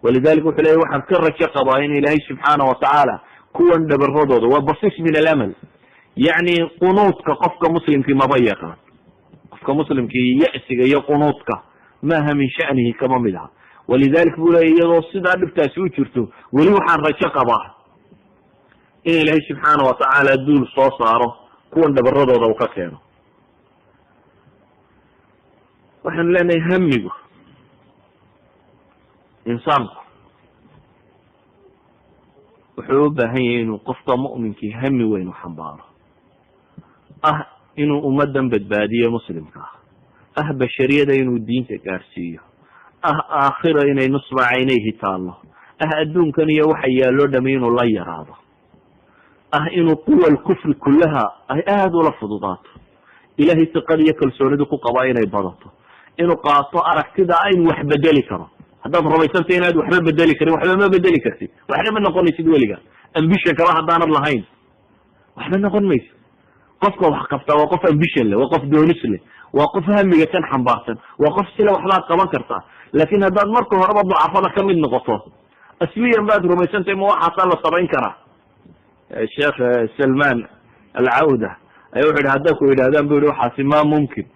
walidalika wuxuu leeyahy waxaan ka rajo qabaa in ilaahay subxaana watacaala kuwan dhabaradooda waa basis min alamal. yani qunuudka qofka muslimkii maba yaqaan. qofka muslimkii ya'siga iyo qunuudka maaha min sha'nihi kama mid aha. walidalik buu leeya iyadoo sidaa dhibtaasi u jirto weli waxaan rajo qabaa in ilaahay subxaana watacaala duul soo saaro kuwan dhabaradooda uu ka keeno. waxaanu leenahay hamigu insaanku wuxuu u baahan yahay inuu qofka mu'minkii hami weyn u xambaaro, inuu ummadan badbaadiyo muslimka ah bashariyada inuu diinta gaarsiiyo, aakhira inay nusba caynayhi taallo, adduunkan iyo waxa yaallo dhami inuu la yaraado, inuu quwa alkufri kullaha ay aada ula fududaato, ilahay tiqada iyo kalsoonidu ku qabaa inay badato, inuu qaato aragtida in wax bedeli karo. haddaad rumaysantay inaad waxba bedeli karin waxba ma bedeli kartid, waxna ma noqonaysid weliga. ambition kala haddaanad lahayn waxba noqon mayso. qofka wax qabtaa waa qof ambition leh, waa qof doonis leh, waa qof hamiga kan xambaarsan, waa qof sila waxbaad qaban kartaa. laakin haddaad marka horeba ducafada kamid noqoto asliyan baad rumaysantay ma waxaasaa la samayn karaa. sheekh salman alcawda ayaa wuxu yihi haddaa ku yidhahdaan bu yihi waxaasi ma mumkin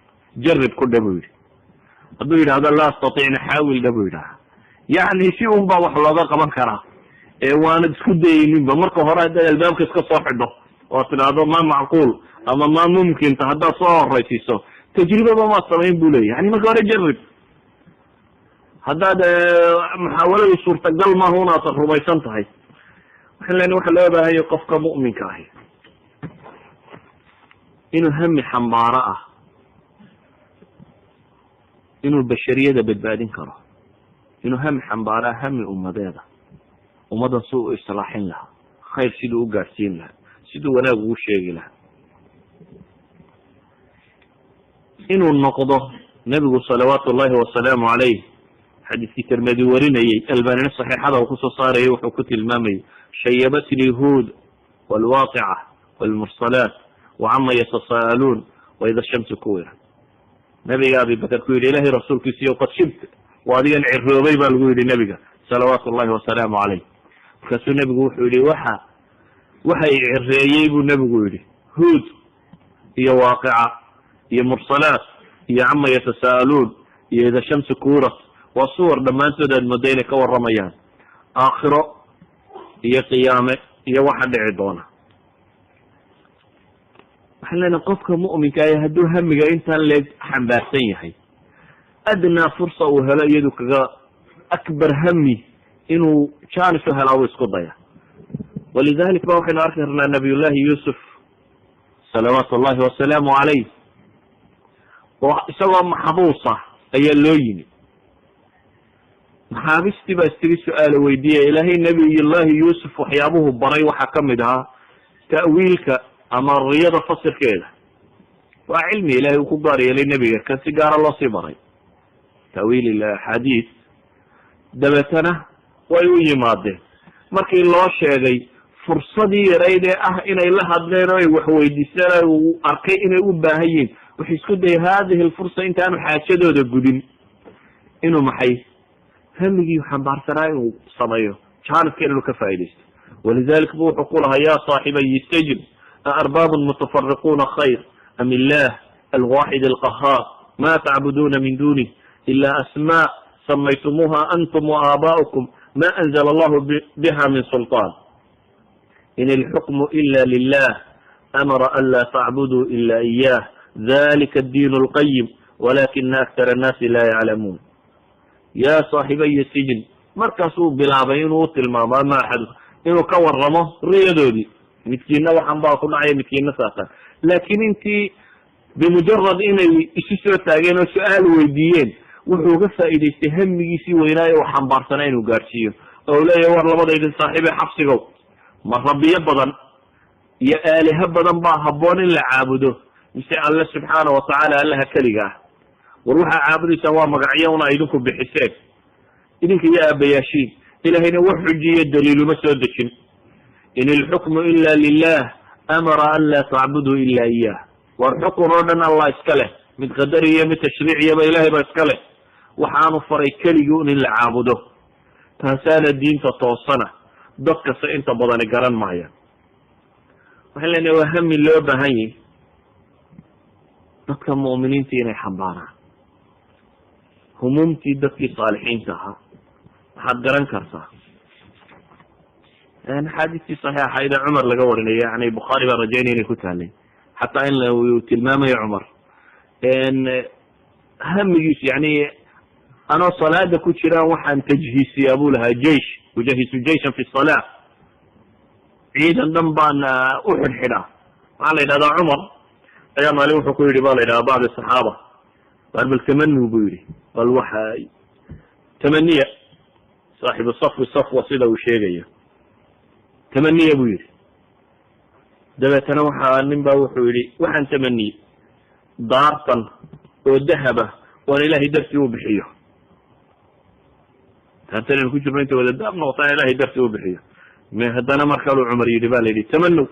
jarib ku dha bu yihi. hadduu yidhahdo laa astaticna xaawil dha bu yidhaha. yani si un baa wax looga qaban karaa waanad isku dayeyninba. marka hore haddaad albaabka iska soo xidho oo tidhaahdo ma macquul ama ma mumkinta haddaad soo horaysiiso tajribaba maad samayn bu leya. yani marka hore jarib. haddaad muxaawaladu suurtagal maaha unaad rumaysan tahay. waxaan lena waxa loo baahayo qofka mu'minka ahi inuu hami xambaaro inuu bashariyada badbaadin karo, inuu hami xambaara hami ummadeeda, ummadan si u islaaxin lahaa, khayr siduu u gaadhsiin lahaa, siduu wanaag ugu sheegi lahaa. inuu noqdo nebigu salawaatu llahi wasalaamu calayh xadiiskii tirmidi warinayey albanina saxiixada uu kusoo saarayay wuxuu ku tilmaamayay shayabatni huud walwaaqica walmursalaat wacama yatasa'aluun waida shamsu kuwira. nabiga abibakar ku yidhi ilahay rasuulkiisiyo qad shibta waa adigan ciroobay baa lagu yidhi nebiga salawaatu llahi wasalaamu calayh. markaasuu nebigu wuxuu yihi waxay cireeyey buu nebigu yihi huud iyo waaqica iyo mursalaat iyo cama yatasa'aluun iyo ida shamsu kuwirat. waa suwar dhammaantood aad mooda inay ka waramayaan aakhiro iyo qiyaame iyo waxa dhici doona. waxaan leenahay qofka mu'minka ah hadduu hamiga intaan leeg xambaarsan yahay adnaa fursa uu helo iyadu kaga akbar hami inuu jaanis u helaa u isku daya. walidalik ba waxaynu arki karnaa nabiyullahi yuusuf salawaatu llahi wasalaamu calayh oo isagoo maxbuusa ayaa loo yimi. maxaabistii baa istigi su-aalo weydiiya ilaahay nabiyullahi yuusuf waxyaabuhu baray waxaa kamid ahaa ta'wiilka ama riyada fasirkeeda. waa cilmi ilahay uu ku gaar yeelay nebiga kan si gaara loo sii baray ta'wiil axaadiis. dabeetana way u yimaadeen markii loo sheegay fursadii yarayd ee inay la hadleen oo ay waxweydiisaan uu arkay inay u baahan yihiin wuxuu isku dayay hadihi lfursa intaanu xaajadooda gudin inuu maxay hamigii xambaarsanaa inuu sameeyo jaaniska inuu ka faaidaysto. walidalik bu wuxuu ku lahaa ya saaxibayi sijn aarbaab mutafariquuna khayr am illah alwaxid alqahaar ma tacbuduna min dunih ila asma samaytumuha antum waaaba'ukum ma anzla allahu biha min sulطan in alxukmu ila lilah amara an la tacbuduu ila iyah dalika addiin alqayim walakina aktar annaasi la yaclamuun. ya saaxibayi sijn markaasuu bilaabay inuu tilmaamo ama axad inuu ka waramo riyadoodii midkiina waxan baa ku dhacaya midkiina saasaan. laakin intii bimujarad inay isu soo taageen oo su-aal weydiiyeen wuxuu uga faa'iidaystay hamigiisii weynaayo uu xambaarsanaa inuu gaadhsiiyo oo leeyahay war labadaydin saaxiibe xabsigow ma rabbiyo badan iyo aaliha badan baa habboon in la caabudo mise alle subxaana watacaala allaha keliga ah war waxaa caabudaysaan waa magacyo una idinku bixiseen idinka iyo aabayaashiin ilahayna wax xujiyo daliiluma soo dejin in ilxukmu ila lilah amara an laa tacbuduu ila iyah war xukun oo dhan allah iska leh mid qadari iyo mid tashriiciyaba ilahay ba iska leh waxaanu faray keligii in la caabudo taasaana diinta toosana dad kasta inta badani garan maaya waxaan leenahay waa hami loo baahan yahi dadka mu'miniinta inay xambaaraan humuumtii dadkii saalixiinta ahaa waxaad garan kartaa axaadiistii saxiixayd ee cumar laga warinaya yani bukhaari baa rajaynaya inay ku taalay xataa in uu tilmaamayo cumar hamigiisu yani anoo salaada ku jiraan waxaan tajhiisiyaa buu lahaa jeish ujahisu jeishan fi salaa ciidan dhan baan u xidhxidhaa waxaa la yidhahdaa cumar ayaa maalin wuxuu ku yidhi ba la yidhahdaa bacd saxaaba bal tamanu buu yihi bal waxa tamaniya saaxibu safwi safwa sida uu sheegayo tamaniya buu yihi dabeetana waxaa nin baa wuxuu yihi waxaan tamaniyey daartan oo dahaba waan ilahay dartii u bixiyo daartan aynu ku jirno inta wada daab noqotaan ilahay dartii u bixiyo haddana mar kaluu cumar yidhi ba la yidhi tamanu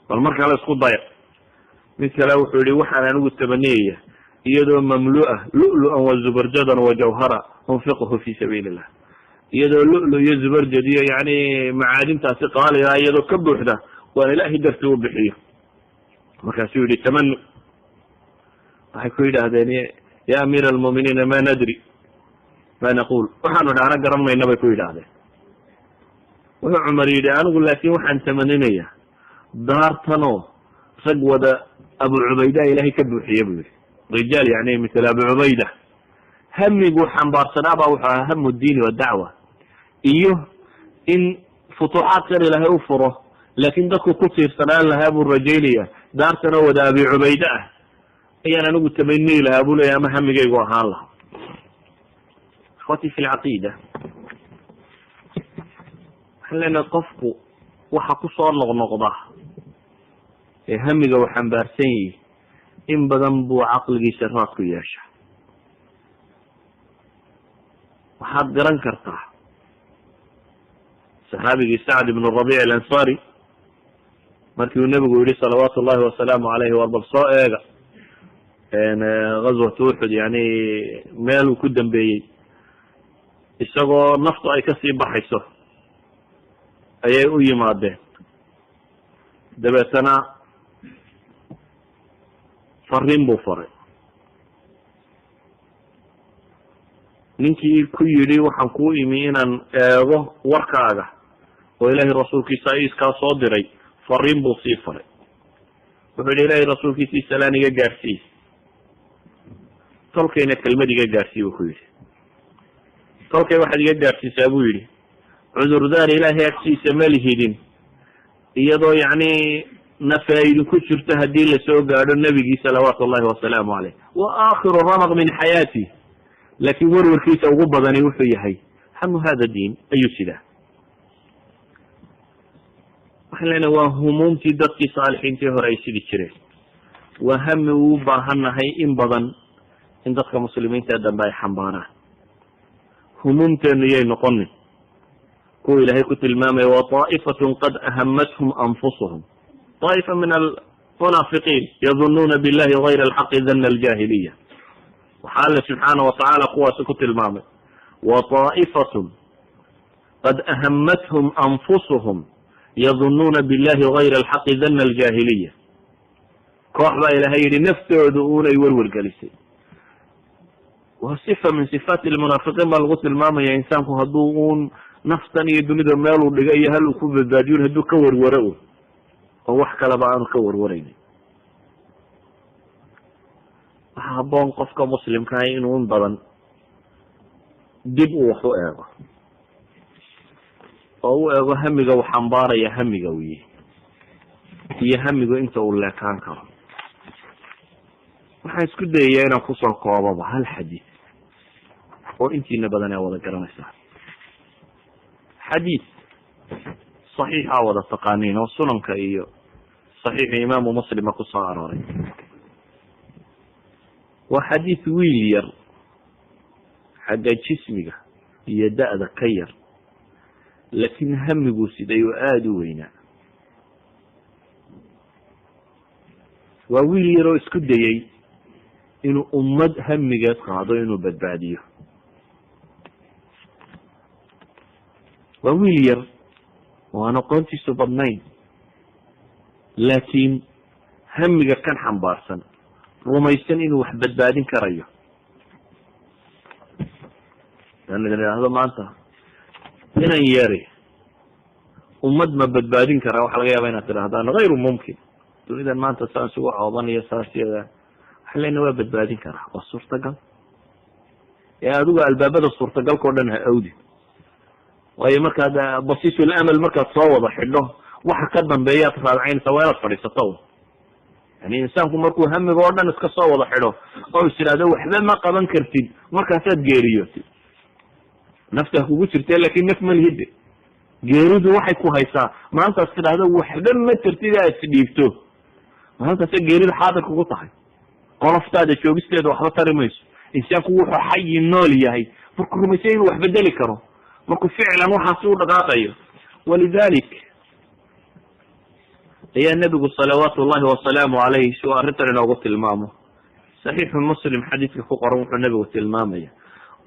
bal mar kale isku daya mid kale wuxuu yihi waxaan anigu tamaniyaya iyadoo mamlu'a lu'lu'an wa zubarjadan wa jawhara unfiqhu fi sabiili illah iyadoo lu'lu iyo zubarjad iyo yani macaadintaasi qaaliga iyadoo ka buuxda waan ilaahay dartii u bixiyo markaasuu yihi tamanu waxay ku yidhaahdeen ya amiira almu'miniina ma nadri ma naqul waxaanu dhahna garan mayna bay ku yidhaahdeen wuxuu cumar yidhi anigu laakin waxaan tamaninaya daartanoo rag wada abu cubayda ilahay ka buuxiye buu yihi rijaal yani misl abu cubayda hamiguu xambaarsanaabaa wuxuu ahaa hamu diini wadacwa iyo in futuuxaad kar ilaahay u furo laakin dadku ku tiirsanaan lahaa buu rajaynaya daartanoo wada abi cubayde ah ayaan anigu tamaniyi lahaa buu leeya ama hamigaygu ahaan laha ikhwati fi lcaqiida waxaan leenahay qofku waxa kusoo noqnoqda ee hamiga uu xambaarsan yihi in badan buu caqligiisa raad ku yeesha waxaad garan kartaa saxaabigii sacd ibn rabic alansari markii uu nebigu yihi salawaatu llahi wasalaamu alayhi war bal soo eega gazwat uxud yani meeluu ku dambeeyey isagoo naftu ay kasii baxayso ayay u yimaadeen dabeetana fariin buu faray ninkii ku yidhi waxaan kuu imi inaan eego warkaaga oo ilaahay rasuulkiisa iskaa soo diray fariin buu sii faray wuxuu yihi ilaahay rasuulkiisii salaan iga gaadhsiiy tolkayna kelmad iga gaadhsiiy buu ku yidhi tolkay waxaad iga gaadhsiisaa buu yidhi cudurdaar ilaahay agtiisa ma lihidin iyadoo yani nafi ay idinku jirto haddii lasoo gaadho nebigii salawaatu llahi wasalaamu caleyh wa aakhiru ramaq min xayaati laakin warwarkiisa ugu badani wuxuu yahay hamu hada diin ayuu sidaa waxaan leenahay waa humuumtii dadkii saalixiintii hore ay sidi jireen waa hami uu baahannahay in badan in dadka muslimiinta dambe ay xambaaraan humuumteenu yay noqonin kuwa ilaahay ku tilmaamaya wa طaa'ifatun qad ahamathum anfusuhum طaa'ifa min almunaafiqiin yadunuuna billahi gayra alxaqi dana aljaahiliya waxaa alle subxaana watacaala kuwaasi ku tilmaamay wa طaa'ifatun qad ahamathum anfusuhum yadunuuna billahi gayra alxaqi dana aljaahiliya koox baa ilaahay yihi naftooda unay werwergelisay waa sifa min sifaati lmunaafiqiin baa lagu tilmaamaya insaanku hadduu un naftan iyo dunida meeluu dhiga iyo hal uu ku badbaadiyo hadduu ka warwaro un oo wax kaleba aanu ka warwaraynin waxa haboon qofka muslimkaah inuu in badan dib uu wax u eego oo u eego hamiga uu xambaaraya hamiga wiyi iyo hamigu inta uu leekaan karo waxaan isku dayaya inaan kusoo koobaba hal xadiis oo intiina badan aa wada garanaysaa. xadiid صaxiixa wada taqaaniin oo sunanka iyo صaxiixa imaamu muslima ku soo arooray. waa xadiid wiil yar xagga jismiga iyo da'da ka yar, laakiin hamiguu siday oo aada u weynaa. waa wiil yar oo isku dayey inuu ummad hamigeed qaado inuu badbaadiyo. waa wiil yar oo aan aqoontiisu badnayn, laakiin hamiga kan xambaarsan, rumaysan inuu wax badbaadin karayo. idhaahdo maanta inan yari ummad ma badbaadin karaa, waxaa laga yaaba inaad tidhahdaan hayru mumkin, dunidan maanta saan isugu coobanayo saas yada waxaa lena waa badbaadin karaa, waa suurtagal. ee adigu albaabada suurtagalkao dhan ha awdi, waayo markaad basiisul amal markaad soo wada xidho waxa ka dambeeyaad raadcaynaysa waa inaad fadhiisato. yani insaanku markuu hamiga oo dhan iska soo wada xidho oo is idhaahdo waxba ma qaban kartid, markaasaad geeriyootid. naftaa kugu jirte laakin naf ma lihide. geeridu waxay ku haysaa maantaas tidhaahdo waxba ma tartid aad isdhiibto, maantaasa geerida xaadir kugu tahay. qoloftaada joogisteeda waxba tari mayso. insaanku wuxuu xayi nool yahay markuu rumaysay inuu wax bedeli karo, markuu ficlan waxaasi u dhaqaaqayo. walidalik ayaa nebigu salawaatu llahi wasalaamu calayh si uu arrintan inoogu tilmaamo, saxiixu muslim xadiidka ku qoran wuxuu nebigu tilmaamaya,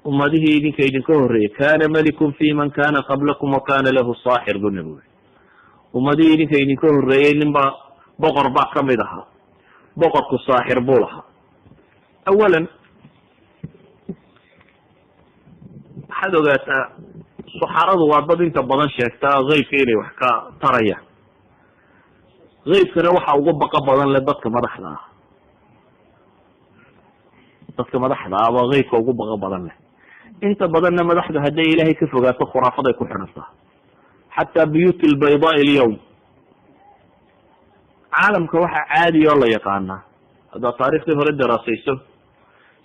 ummadihii idinka horreeyey kana malikun fi man kana qablakum wa kana lahu saaxir buu nebigu. ummadihii idinka horreeyey ninbaa boqor baa kamid ahaa, boqorku saaxir buu lahaa. awalan waxaad ogaataa suxaradu waa dad inta badan sheegtaa keybka inay wax ka tarayaan. keybkana waxa uga baqa badan le dadka madaxda ah. dadka madaxda ah waa keybka ugu baqa badan leh. inta badanna madaxdu hadday ilaahay ka fogaato khuraafaday ku xidhantaa. xataa buyuut albaydaa alyawm caalamka waxaa caadiya oo la yaqaanaa, haddaad taariikhdii hore daraasayso,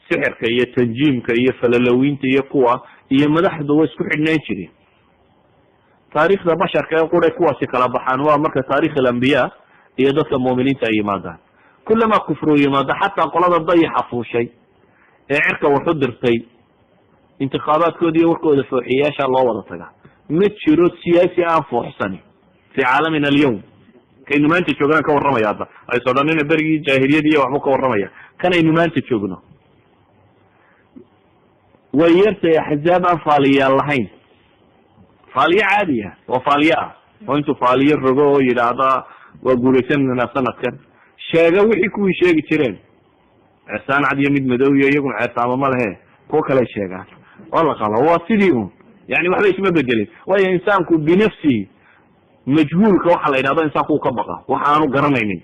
sixirka iyo tanjiimka iyo falalowinta iyo kuwa iyo madaxdu way isku xidhnayn jireen. taariikhda basharka ee quray kuwaasi kala baxaan waa marka taarikh alambiya iyo dadka mu'miniinta ay yimaadaan. kulamaa kufru yimaado, xataa qolada dayaxa fuushay ee cirka waxu dirtay, intikhaabaadkooda iyo warkooda fooxiyayaasha loo wada tagaa. ma jiro siyaasi aan fuuxsani fi caalamina alyawm. kaynu maanta joogaan ka warramaya, hadda ayso dhanina berigii jaahiliyadii iyo waxbuu ka warramaya. kanaynu maanta joogno way yartay axzaab aan faaliyaal lahayn. faaliye caadi ah oo faaliye ah oo intuu faaliye rogo oo yidhaahda waa guulaysananaa sanadkan, sheega wixii kuwii sheegi jireen. ceesaan cad iyo mid madow iyo iyaguna ceesaamo ma lehe, kuwo kale sheegaan oo la qabo. waa sidii un, yani waxba isma bedelin. waayo insaanku binafsihi majhuulka waxa la yidhahdo insaanku uu ka baqa, waxa aanu garanaynin.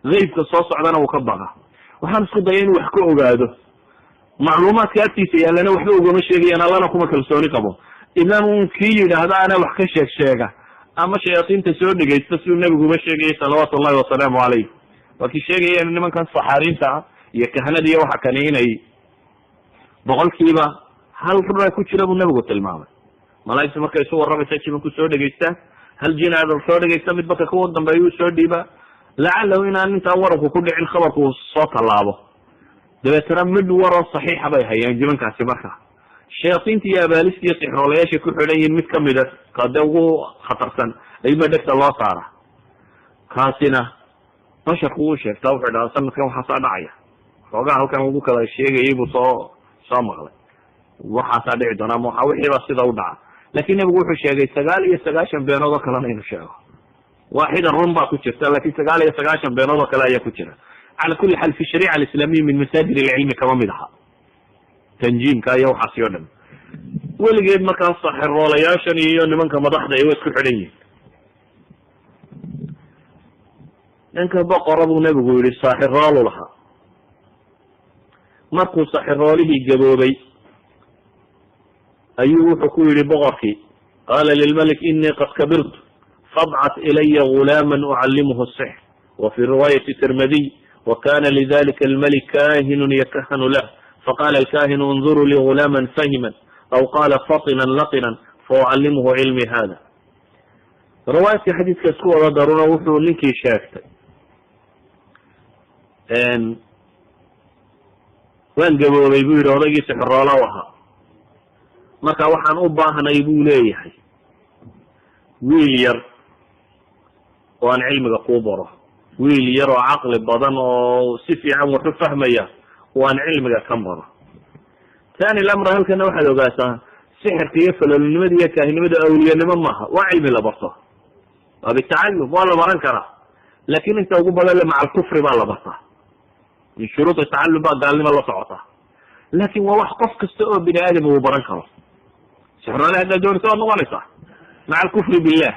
keybka soo socdana uu ka baqa. waxaan isku daya inuu wax ka ogaado. macluumaadka agtiisa yaallana waxba ugama sheegayaan, allana kuma kalsooni qabo. idan un kii yidhaahda ana wax ka sheega ama shayaaiinta soo dhegaysta siduu nebiguba sheegayay salawaatu llahi wasalaamu calayh. waa kii sheegaya nimankan saxaariinta ah iyo kahanada iyo waxa kani inay boqolkiiba hal runa ku jira buu nebigu tilmaamay. malaa'igtu markay isu warramaysa jibanku soo dhegaysta, hal jinaada soo dhegaysta, midba ka kuwa dambeeyuu soo dhiiba, lacalahu inaan intaan waranku ku dhicin khabarku soo tallaabo. dabeetana mid waroo saxiixa bay hayaan jibankaasi. marka shayaaiinta iyo abaalista iyo sixroolayaasha ku xidhan yihiin mid kamida kade ugu khatarsan ayuba dhegta loo saara. kaasina basharku uu sheegtaa, wuxuu dhaha sanadkan waxaasaa dhacaya, xoogaa halkan ugu kala sheegayay buu soo maqlay, waxaasaa dhici doona ama waxa wixiiba sida u dhaca. laakin nebigu wuxuu sheegay 99 beenood oo kalena inuu sheego. waaxida run baa ku jirta, lakin 99 beenood oo kale ayaa ku jira. cala kuli xaal fi shariica alislamiya min masaajid ilcilmi kama mid aha tanjiimka iyo waxaasi o dhan. weligeed markaas saxiroolayaashan iyo nimanka madaxda ay wa isku xidhan yihin. ninka boqora buu nebigu yihi saaxiroolu lahaa. markuu saxiroolihii gaboobay ayuu wuxuu ku yihi boqorkii, qaala lilmalik inii qad kabirtu fabcat ilaya gulaama ucallimuhu sixr. wa fi riwaayati tirmidiy wakana lidalika almalik kahinun yakahanu lah faqala alkahinu اnظuruu lii gulama fahima aw qala faطina laطina faucallimhu cilmi hada. riwaayadka xadiidka isku wada daruna wuxuu ninkii sheegtay waan gaboobay buu yidhi odaygii sixiroola u ahaa, marka waxaan u baahnay buu leeyahay wiil yar oo aan cilmiga kuu baro, wiil yar oo caqli badan oo si fiican wax u fahmaya oo aan cilmiga ka baro. tani lamra halkana waxaad ogaataa sixirka iyo falolnimada iyo kaahinimada awliyanimo maaha, waa cilmi la barto, waa bitacallum, waa la baran karaa, lakin inta ugu badan le maca alkufri baa la bartaa. min shuruud tacallum baa gaalnimo la socota, lakin waa wax qof kasta oo bini aadam uu baran karo. sixroole haddaad doonaysa waad noqonaysaa maca alkufri billah,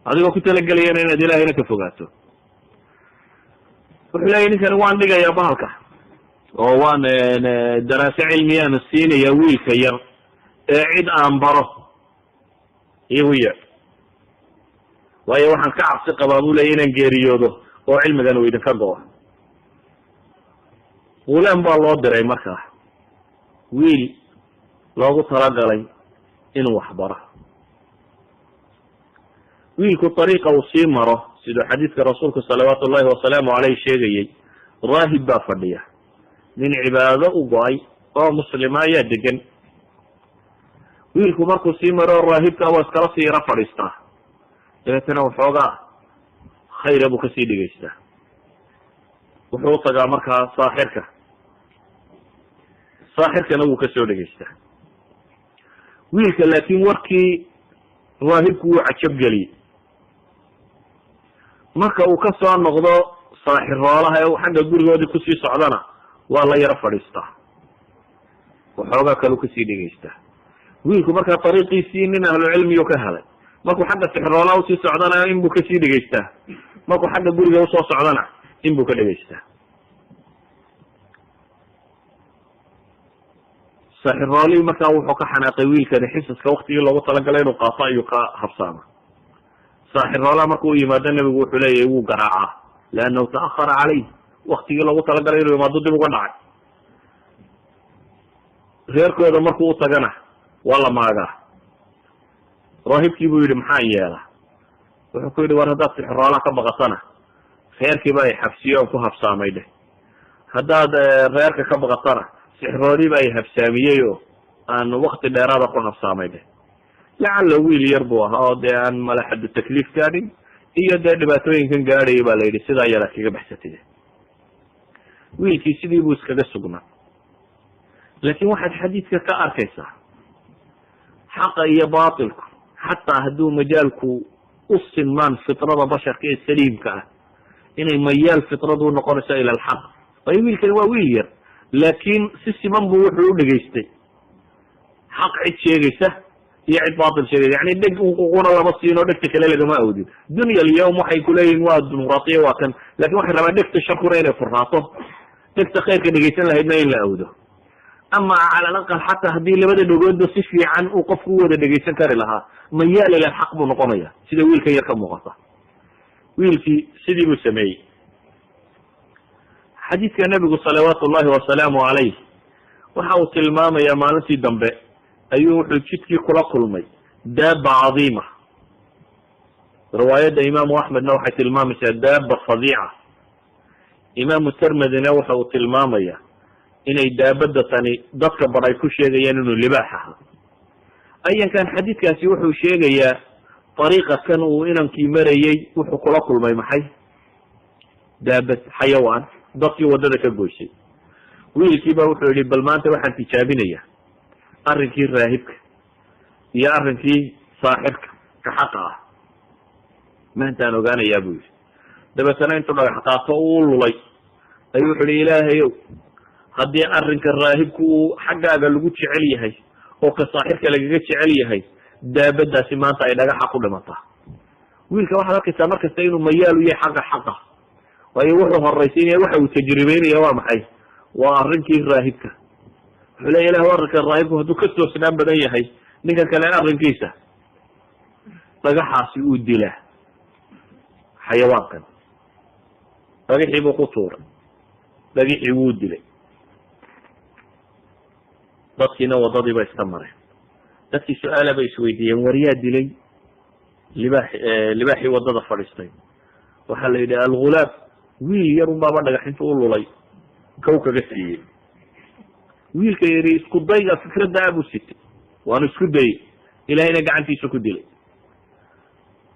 adigoo ku talagelayana inaad ilahayna ka fogaato. wuxuu leeyahy ninkani waan dhigayaa bahalka oo waan daraaso cilmiyaan siinaya wiilka yar ee cid aan baro igu yar, waayo waxaan ka cabsi qabaa buu leeya inaan geeriyoodo oo cilmigan uu idinka go-o. gulaam baa loo diray markaa, wiil loogu talagalay inuu waxbaro. wiilku ariiqa uu sii maro siduu xadiidka rasuulku salawaatu ullahi wasalaamu caleyh sheegayey, raahib baa fadhiya, nin cibaado u go-ay oo muslima ayaa degan. wiilku markuu sii maro raahibka waa iskala sii yaro fadhiistaa, dabeetana waxoogaa khayra buu kasii dhegaystaa. wuxuu utagaa markaa saaxirkana wuu kasoo dhegaystaa. wiilka laakin warkii raahibku wuu cajab geliyey. marka uu kasoo noqdo saaxiroolaha ee xagga gurigoodii kusii socdana waa la yaro fadhiistaa, waxoogaa kaleu kasii dhegaystaa. wiilku markaa ariiqiisii nin ahlucilmiyu ka helay, markuu xagga sixiroolaha usii socdana inbuu kasii dhegaystaa, markuu xagga guriga usoo socdana inbuu ka dhegaystaa. saaxiroolihii markaa wuxuu ka xanaaqay wiilkani xisaska waktigii loogu talagalay inuu qaato ayuu ka habsaama. saaxiroolaha marku u yimaado nebigu wuxuu leeyahy wuu garaacaa liannahu ta'ahara caleyh, waktigii loogu talagalay inuu yimaado dib uga dhacay. reerkooda markuu u tagana waa la maagaa. raahibkii buu yihi maxaan yeela? wuxuu ku yidhi war haddaad sixiroolaha ka baqatana reerkiiba ay xabsiye on ku habsaamay dheh, haddaad reerka ka baqatana sixirooliiba ay habsaamiyey oo aan wakti dheeraada ku habsaamay dheh. lacalla wiil yar buu ahaa oo dee aan malaxadu takliif gaadhin iyo dee dhibaatooyinkan gaadhaya baa la yidhi sidaa yada kaga baxsatide. wiilkii sidii buu iskaga sugnaa. laakin waxaad xadiidka ka arkaysaa xaqa iyo baatilku xataa hadduu majaalku u sinmaan fitrada basharka ee saliimka ah, inay mayaal fitradu unoqonayso ila alxaq. waayo wiilkani waa wiil yar, laakin si siman buu wuxuu u dhegaystay xaq cid sheegaysa iyo cid baatil sheegaysa. yani dheg uquna lama siino, dhegta kale lagama awdin. dunya alyawm waxay kuleeyihin waa dimuqraatiya waa kan, lakin waxay rabaan dhegta sharkuna inay furnaato, dhegta khayrka dhegaysan lahaydna in la awdo. ama cala alaqal xataa haddii labada dhegoodba si fiican uu qofku u wada dhegaysan kari lahaa, mayaal ila alxaq buu noqonaya, sida wiilkan yar ka muuqata. wiilkii sidii buu sameeyey. xadiidka nebigu salawaatu ullahi wasalaamu calayh waxa uu tilmaamayaa maalintii dambe ayuu wuxuu jidkii kula kulmay daaba cadiima. riwaayadda imaamu axmedna waxay tilmaamaysaa daaba fadiica. imaamu tirmidina waxa uu tilmaamaya inay daabada tani dadka bar ay ku sheegayaan inuu libaax ahaa. ayankan xadiidkaasi wuxuu sheegayaa ariiqa kan uu inankii marayey wuxuu kula kulmay maxay? daabad xayawaan dadkii wadada ka goysay. wiilkii ba wuxuu yihi bal maanta waxaan tijaabinaya arrinkii raahibka iyo arrinkii saaxirka ka xaqa ah, maantaan ogaanayaa buu yihi. dabeetana intuu dhagax qaato uu lulay ayuu wuxu yihi ilaahayow haddii arrinka raahibku uu xaggaaga lagu jecel yahay oo ka saaxirka lagaga jecel yahay, daabadaasi maanta ay dhagaxa ku dhimataa. wiilka waxaad arkaysaa markasta inuu mayaal u yahay xagga xaqa, waayo wuxuu horaysiinaya waxa uu tajribeynaya waa maxay? waa arrinkii raahibka. wuxuu leya ilah arrinka raahibku hadduu ka toosnaan badan yahay ninkan kale arrinkiisa, dhagaxaasi uu dilaa xayawaankan. dhagixii buu ku tuuray, dhagixii wuu dilay. dadkiina wadadii bay iska mareen. dadkii su-aala bay isweydiiyeen, waryaa dilay libaaxii wadada fadhiistay? waxaa la yidhi algulaam, wiil yar unbaaba dhagaxinta u lulay kow kaga siiyey. wiilka yari isku dayga fikradda abuu sitay, waanu isku dayey, ilahayna gacantiisa ku dilay.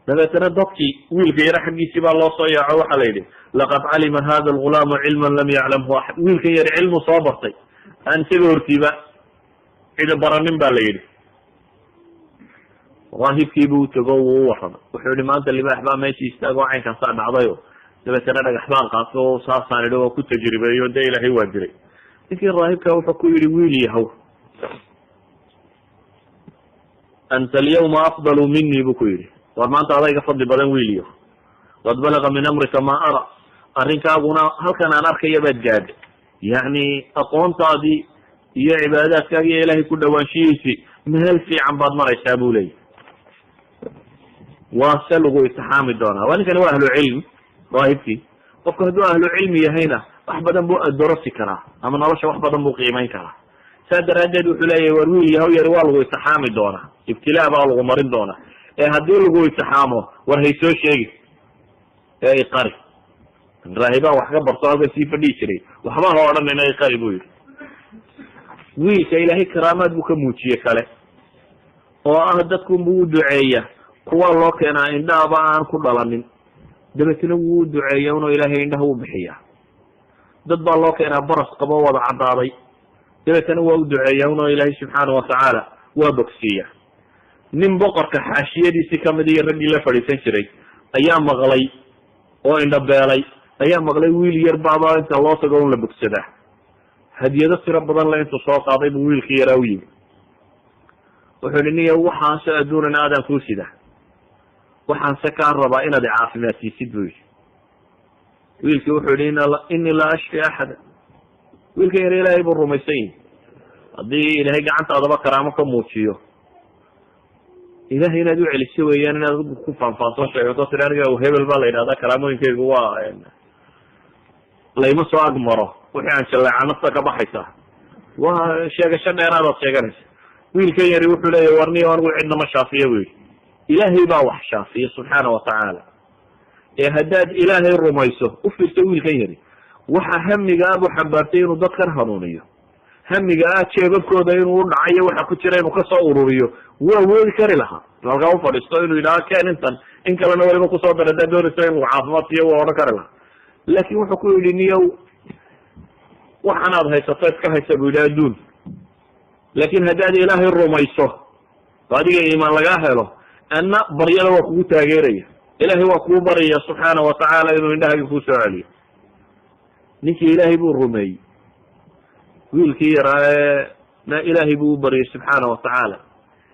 dabeetana dadkii wiilka yara xaggiisii baa loo soo yaaco, waxaa la yidhi laqad calima hada algulaamu cilman lam yaclamhu axad. wiilkan yari cilmu soo bartay aan isaga hortiiba cidi baranin ba la yidhi. raahibkiibuu utago wuu u waramay, wuxuu yihi maanta libaax baa meeshii istaago caynkaasaa dhacdayo dabeetana dhagax baan qaato o saasaan idhi oo ku tajribeeyo dee ilaahay waa diray. ninkii raahibka wuxuu ku yihi wiil yahow, anta alyawma afdalu minii buu ku yidhi, war maanta adayga fadli badan wiiliyo, qad balaga min amrika maa ara, arrinkaaguna halkan aan arkaya baad gaadhay. yacni aqoontaadii iyo cibaadaadkaagi iyo ilaahay ku dhawaanshihiisii meel fiican baad maraysaa buu leeyahy. waa se lagu itixaami doonaa. waa ninkani waa ahlu cilmi, raahibkii. qofku hadduu ahlu cilmi yahayna wax badan buu adorosi karaa, ama nolosha wax badan buu qiimeyn karaa. saa daraaddeed wuxuu leeyahy war wiil yahow yari waa lagu itixaami doonaa, ibtilaa baa lagu marin doonaa. haddii lagu itixaamo war haysoo sheegi ee iqari. raahibaa wax ka barto halka sii fadhihi jiray, waxba ha odhanayna iqari buu yidhi. wiilka ilaahay karaamaad buu ka muujiye kale oo ah dadkunbuu u duceeya, kuwa loo keenaa indhahaba aan ku dhalanin, dabeetna wuu u duceeya unoo ilaahay indhaha u bixiya. dad baa loo keenaa baras qabo wada caddaaday, dabeetana waa u duceeya unoo ilaahay subxaana watacaala waa bogsiiya. nin boqorka xaashiyadiisii kamid iyo raggii la fadhiisan jiray ayaa maqlay oo indhabeelay, ayaa maqlay wiil yar baaba inta loo tago un la bogsadaa. hadiyado tiro badan le intuu soo qaaday buu wiilkii yaraa u yimi. wuxuu ihi niya waxaanse adduunana aadaan kuu sida, waxaanse kaa rabaa inaad caafimaadsiisid buu yidhi. wiilkii wuxuu yihi inii laa ashfi axada. wiilkan yar ilaahay buu rumaysan yihi, haddii ilaahay gacantaadaba karaamo ka muujiyo, ilahay inaad u celiso weeyaan, inaad ku faanfaanto sheegato tii aniga hebel baa la yidhahdaa karaamooyinkeygu waa layma soo agmaro, wixii aan jaleeca nafta ka baxaysa, waa sheegasho dheeraadaad sheeganaysa. wiilkan yari wuxuu leeyahy warniyo anigu cidnama shaafiya buu yidhi, ilaahay baa wax shaafiya subxaana watacaala. haddaad ilaahay rumayso, u fiirso wiilkan yari, waxa hamiga ah buu xambaartay inuu dadkan hanuuniyo. hamiga ah jeebabkooda inuu u dhacayo waxa ku jira inuu kasoo ururiyo, waa woodi kari lahaa halkaa u fadhiisto inuu yidhaha ken intan in kalena waliba kusoo dara hadaad doonayso in lagu caafimaad siiyo waa odhan kari lahaa. laakin wuxuu ku yidhi niyow waxanaad haysato iska haysa buu yidhi adduun, laakin haddaad ilaahay rumayso oo adiga iimaan lagaa helo, anna baryada waa kugu taageeraya, ilaahay waa kuu baryaya subxaana watacaala inuu indhahaaga kuu soo celiyo. ninkii ilaahay buu rumeeyey, wiilkii yaraa na ilaahay buu u baryay subxaana watacaala,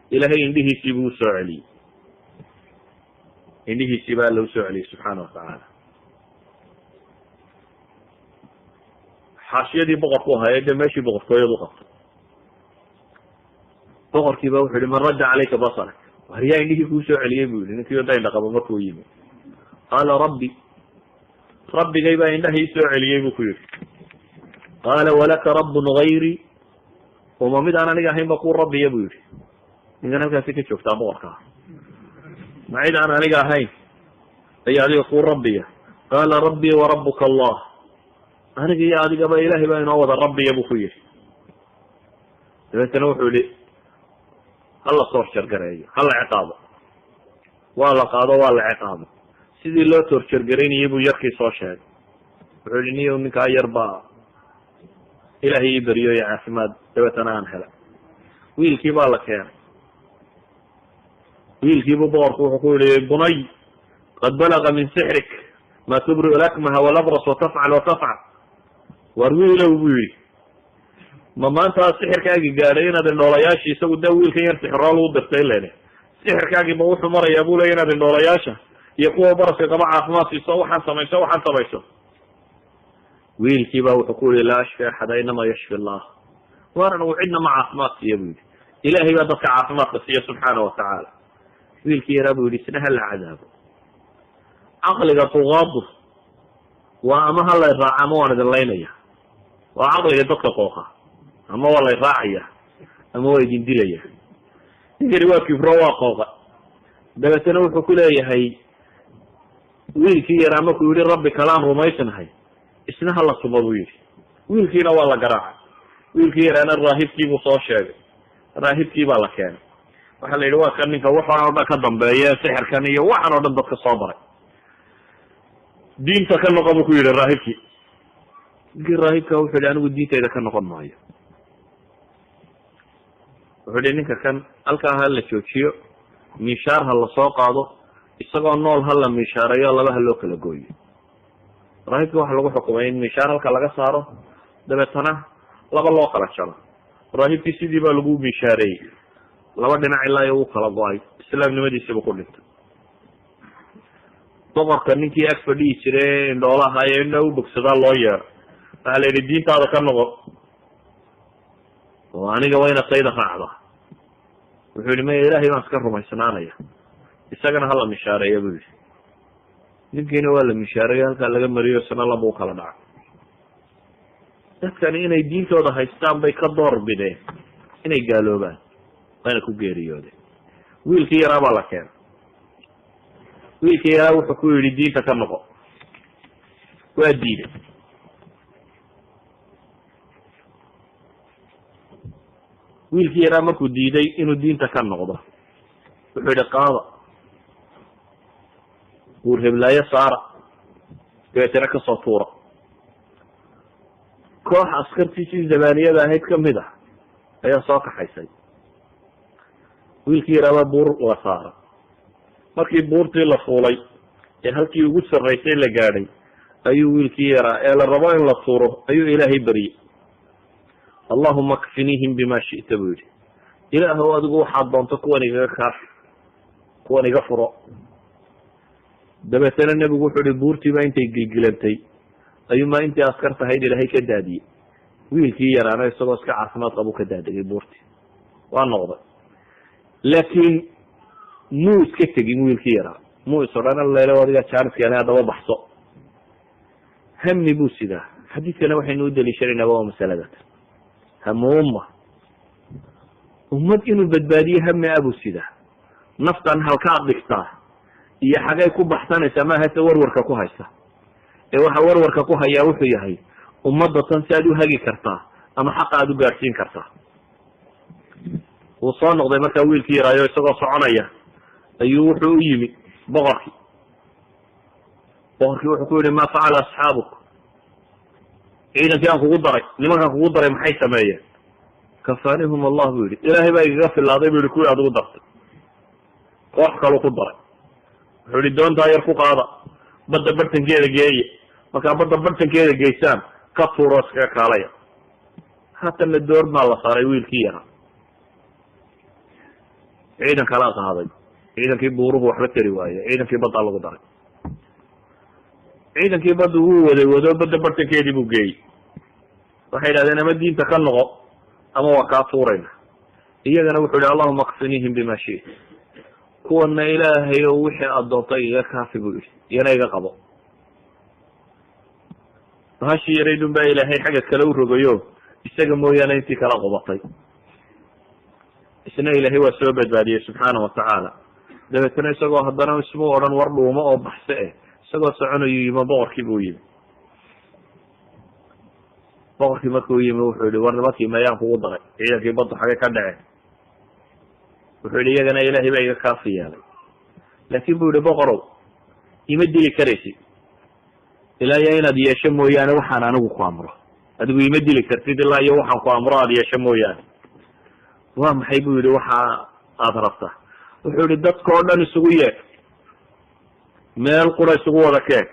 ilaahay indhihiisii buu usoo celiyey. indhihiisii baa alla usoo celiyey subxaana watacaala. xaashiyadii boqorku ahaa dee meeshii boqortooyadu qabtay. boqorkii ba wuxu yihi man radda calayka basarak, waryaa indhihii kuu soo celiyey buu yihi ninkii daynha qabo markuu yimi. qaala rabbi, rabbigay baa indhaha ii soo celiyey buu ku yihi. qaala walaka rabbun gayri, uma mid aan aniga ahayn ba kuu rabbiya buu yihi. ninkan halkaasi ka joogtaa boqorkaa, ma cid aan aniga ahayn ayaa adiga kuu rabbiya. qaala rabbii warabuka allah, aniga iyo adigaba ilaahay baa inoo wada rabbiya buu ku yihi. dabeetana wuxuu yihi hala toorjargareeyo, hala ciqaabo. waa la qaado, waa la ciqaabo. sidii loo toorjargaraynayay buu yarkii soo sheegay. wuxuu yihi niyo ninkaa yar baa ilaahay ii beriyo iyo caafimaad, dabeetana aan hela. wiilkii baa la keenay. wiilkiibu boqorku wuxuu ku yihi bunay qad balaga min sixrik ma tubriu lakmaha walabras watafcal watafcal. war wiilow buu yihi, ma maanta sixirkaagii gaadhay inaad indhoolayaasha, isagu de wiilkan yar sixirool u dirtay lene, sixirkaagii ma wuxuu marayaa buu leya inaad indhoolayaasha iyo kuwa baraska qaba caafimaad siiso, waxaan samayso waxaan samayso. wiilkii baa wuxuu ku yihi laa ashfi axada inama yashfi allah, waar anigu cidna ma caafimaad siiya buu yihi, ilaahay baa dadka caafimaadka siiya subxaana watacaala. wiilkii yaraa buu yihi isna hala cadaabo. caqliga tugaadu waa ama hala raaca ama waan idin laynaya, waa caqliga dadka qooqa, ama waa lay raacaya ama waa idin dilaya. ninkani waa kibro, waa qooqa. dabeetana wuxuu ku leeyahay wiilkii yaraa markuu yihi rabbi kalaan rumaysanahay, isna hala sumo buu yidhi. wiilkiina waa la garaacay. wiilkii yaraana raahibkiibuu soo sheegay. raahibkii baa la keenay. waxaa la yidhi waa kan ninka waxaan oo dhan ka dambeeya, sixirkan iyo waxaan oo dhan dadka soo baray, diinta ka noqon buu ku yidhi raahibkii. ninkii raahibka wuxuu yihi anigu diintayda ka noqon maayo. wuxuu yihi ninka kan halkaa ha la joojiyo, miishaar ha lasoo qaado, isagoo nool ha la miishaareeyo, laba ha loo kala gooyo. raahibkii waxa lagu xukumay in miishaar halka laga saaro, dabeetana laba loo kala jaro. raahibkii sidii baa lagu miishaareeyey, laba dhinac ilaa iyo uu kala go-ay, islaamnimadiisiiba ku dhintay. boqorka ninkii ag fadhihi jire indhoolaha ee indha u bogsadaa loo yeero. waxaa la yidhi diintaada ka noqo oo aniga wayna sayda raacda. wuxuu yihi maya ilaahay baan iska rumaysnaanaya, isagana hala mishaareeya buu yihi. ninkiina waa la mishaareeyo, halkaa laga mariyo, isna laba u kala dhaco. dadkani inay diintooda haystaan bay ka door bideen inay gaaloobaan, waana ku geeriyoodeen. wiilkii yaraa baa la keenay. wiilkii yaraa wuxuu ku yidhi diinta ka noqo. waa diiday. wiilkii yaraa markuu diiday inuu diinta ka noqdo, wuxuu yihi qaada buur heblaayo saara, dabeetana kasoo tuura. koox askartiisii zabaaniyada ahayd kamid ah ayaa soo kaxaysay. wiilkii yaraabaa buur la saara. markii buurtii la fuulay ee halkii ugu sarraysay la gaadhay, ayuu wiilkii yaraa ee la rabo in la tuuro ayuu ilaahay baryey. allahuma kfinihim bima shi'ta buu yihi, ilaahow adigu waxaad doonto kuwan igaga kaafi, kuwan iga furo. dabeetana nebigu wuxuu ihi buurtiibaa intay gilgilantay ayuumaa intii askar tahayd ilaahay ka daadiyey. wiilkii yaraana isagoo iska caafimaad qabu ka daadegay buurtii, waa noqday. laakiin muu iska tegin wiilkii yaraa, muu is odhan lelo adiga jaaniskale haddaba baxso. hami buu sidaa. xadiidkana waxaynu u daliishanaynaba waa masalada hamuuma, ummad inuu badbaadiyo hami abuu sidaa. naftan halkaad dhigtaa iyo xagay ku baxsanaysaa ma hata warwarka ku haysta, ee waxa warwarka ku hayaa wuxuu yahay ummadda tan si aad u hagi kartaa ama xaqa aad u gaadhsiin kartaa. wuu soo noqday markaa wiilkii yaraayo isagoo soconaya ayuu wuxuu u yimi boqorkii. boqorkii wuxuu ku yihi maa facala asxaabuk, ciidankii aan kugu daray, nimankaan kugu daray maxay sameeyeen? kafaanihum allah buu yihi, ilaahay baa igaga filaaday buu yihi kuwii aad ugu dartay. koox kalu ku daray. wuxuu yihi doontaa yar ku qaada, badda bartankeeda geeye. markaa badda bartankeeda geysaan ka tuuro iskaga kaalaya. haatana door baa la saaray wiilkii yaraa. ciidan kalaa qaaday. ciidankii buuruhu waxba tari waaye, ciidankii baddaa lagu daray. ciidankii badda wuu wado badda bartankeedii buu geeyey. waxay yidhahdeen ama diinta ka noqo ama waa kaa tuurayna. iyagana wuxuu yihi allahuma kfinihim bima shi'ta, kuwana ilaahay o wixii aad doontay iga kaafi buu yihi, iyana iga qabo. bahashii yaraydun baa ilaahay xagga kale u rogayo isaga mooyaane intii kala qubatay. isna ilaahay waa soo badbaadiyey subxaana watacaala. dabeetana isagoo haddana ismuu odhan war dhuumo oo baxse isagoo soconayuu yimi boqorkii buu yimi. boqorkii markuu yimi wuxuu yihi war nimankii mayaan kugu daray, ciidankii baddu xagay ka dhaceen? wuxuu yihi iyagana ilaahay baa iga kaafi yeelay. laakin buu yihi boqorow ima dili karaysid ilaa iyo inaad yeesho mooyaane waxaan anigu ku amro. adigu ima dili kartid ilaa iyo waxaan ku amro aada yeesho mooyaane. waa maxay buu yihi waxa aada rabtaa? wuxuu yihi dadka oo dhan isugu yeeg, meel qura isugu wada keeg,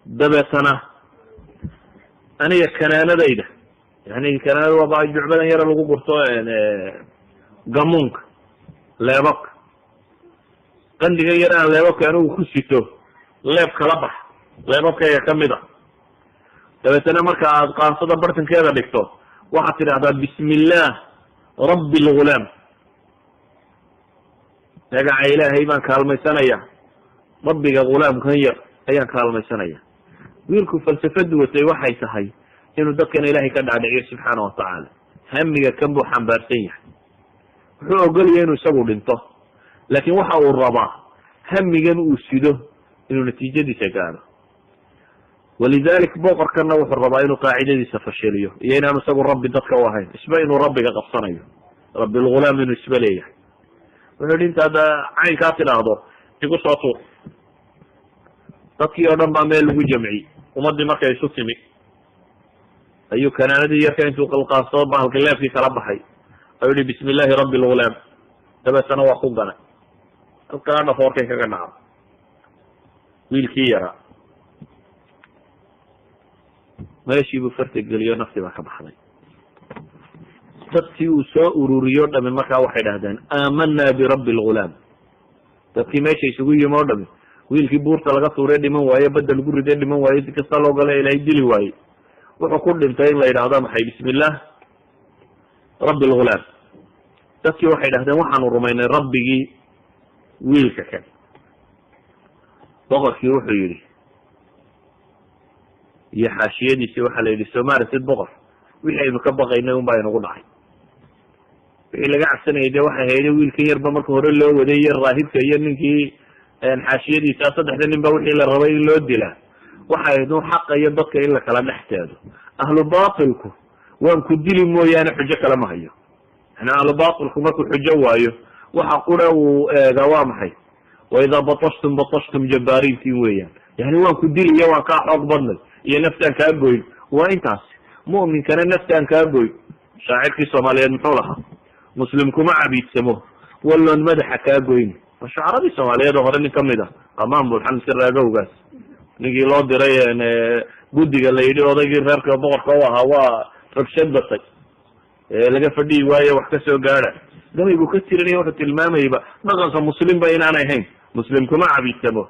dabeetana aniga kanaanadayda, yani kanaanada waa jucbadan yara lagu gurto gamuunka, leebabka, qandiga yar aan leebabka anigu ku sito, leeb kala bax leebabkayga kamid a. dabeetana marka aad qaansada bartankeeda dhigto waxaad tidhahdaa bismi illah rabbi lgulaam, magaca ilaahay baan kaalmaysanaya, rabbiga gulaamkan yar ayaan kaalmaysanaya. wiilku falsafadu watay waxay tahay inuu dadkan ilaahay ka dhaadhiciyo subxaana watacaala. hamiga kan buu xambaarsan yahay. wuxuu ogolyahay inuu isagu dhinto, laakin waxa uu rabaa hamigan uu sido inuu natiijadiisa gaaro. walidalik boqorkana wuxuu rabaa inuu qaacidadiisa fashiliyo, iyo inaanu isagu rabbi dadka u ahayn, isba inuu rabbiga qabsanayo, rabbi lghulaam inuu isba leeyahay. wuxuu yihi intaad caynkaa tidhaahdo igu soo tuur. dadkii oo dhan baa meel lagu jamciyey. ummadii markay isu timi ayuu kanaanadii yarka intuu qalqaasto bahalka leefkii kala baxay ayuu yihi bismi illaahi rabbi lghulaam. dabeetana waa ku ganay, halkaa dhafoorkay kaga dhaca wiilkii yaraa. meeshii buu farta geliyo naftii baa ka baxday. dadkii uu soo ururiyo o dhami markaa waxay dhahdeen aamanaa birabbi lghulaam. dadkii meesha isugu yimi o dhami, wiilkii buurta laga tuuray dhiman waaye, badda lagu riday dhiman waaye, si kasta loo gala ilaahay dili waaye, wuxuu ku dhintay in la yidhahdo maxay bismi illah rabbi lghulaam. dadkii waxay dhahdeen waxaanu rumaynay rabbigii wiilka kan. boqorkii wuxuu yihi iyo xaashiyadiisi waxaa la yidhi soo maaragtid boqor, wixii aynu ka baqaynay un baa inagu dhacay. wixii laga cabsanayay dee waxay hayde wiilkan yarba marka hore loo waday iyo raahibka iyo ninkii xaashiyadiisa, saddexda nin ba wixii la rabay in loo dilaa. waxay ahayd un xaqa iyo dadka in la kala dhex teedo. ahlu batilku waan ku dili mooyaane xujo kale ma hayo. yani ahlu batilku markuu xujo waayo waxa qura uu eega waa maxay? waidaa batashtum batashtum jabaarintiin weeyaan. yani waan ku dili iyo waan kaa xoog badnay iyo naftaan kaa goyn. waa intaas. mu'minkana naftaan kaa goyn. shaacirkii soomaaliyeed muxuu lahaa? muslim kuma cabiidsamo walloon madaxa kaa goyn. waa shacradii soomaaliyeed oo hore nin kamid ah, qamaan bulxan si raagowgaas, ninkii loo diray guddiga la yidhi odaygii reerka boqorka u ahaa waa rabshad batay, laga fadhiyi waaye wax ka soo gaada. gabay buu ka tirinaya, wuxuu tilmaamayba dhaqanka muslimba inaanay hayn. muslim kuma cabiidsamo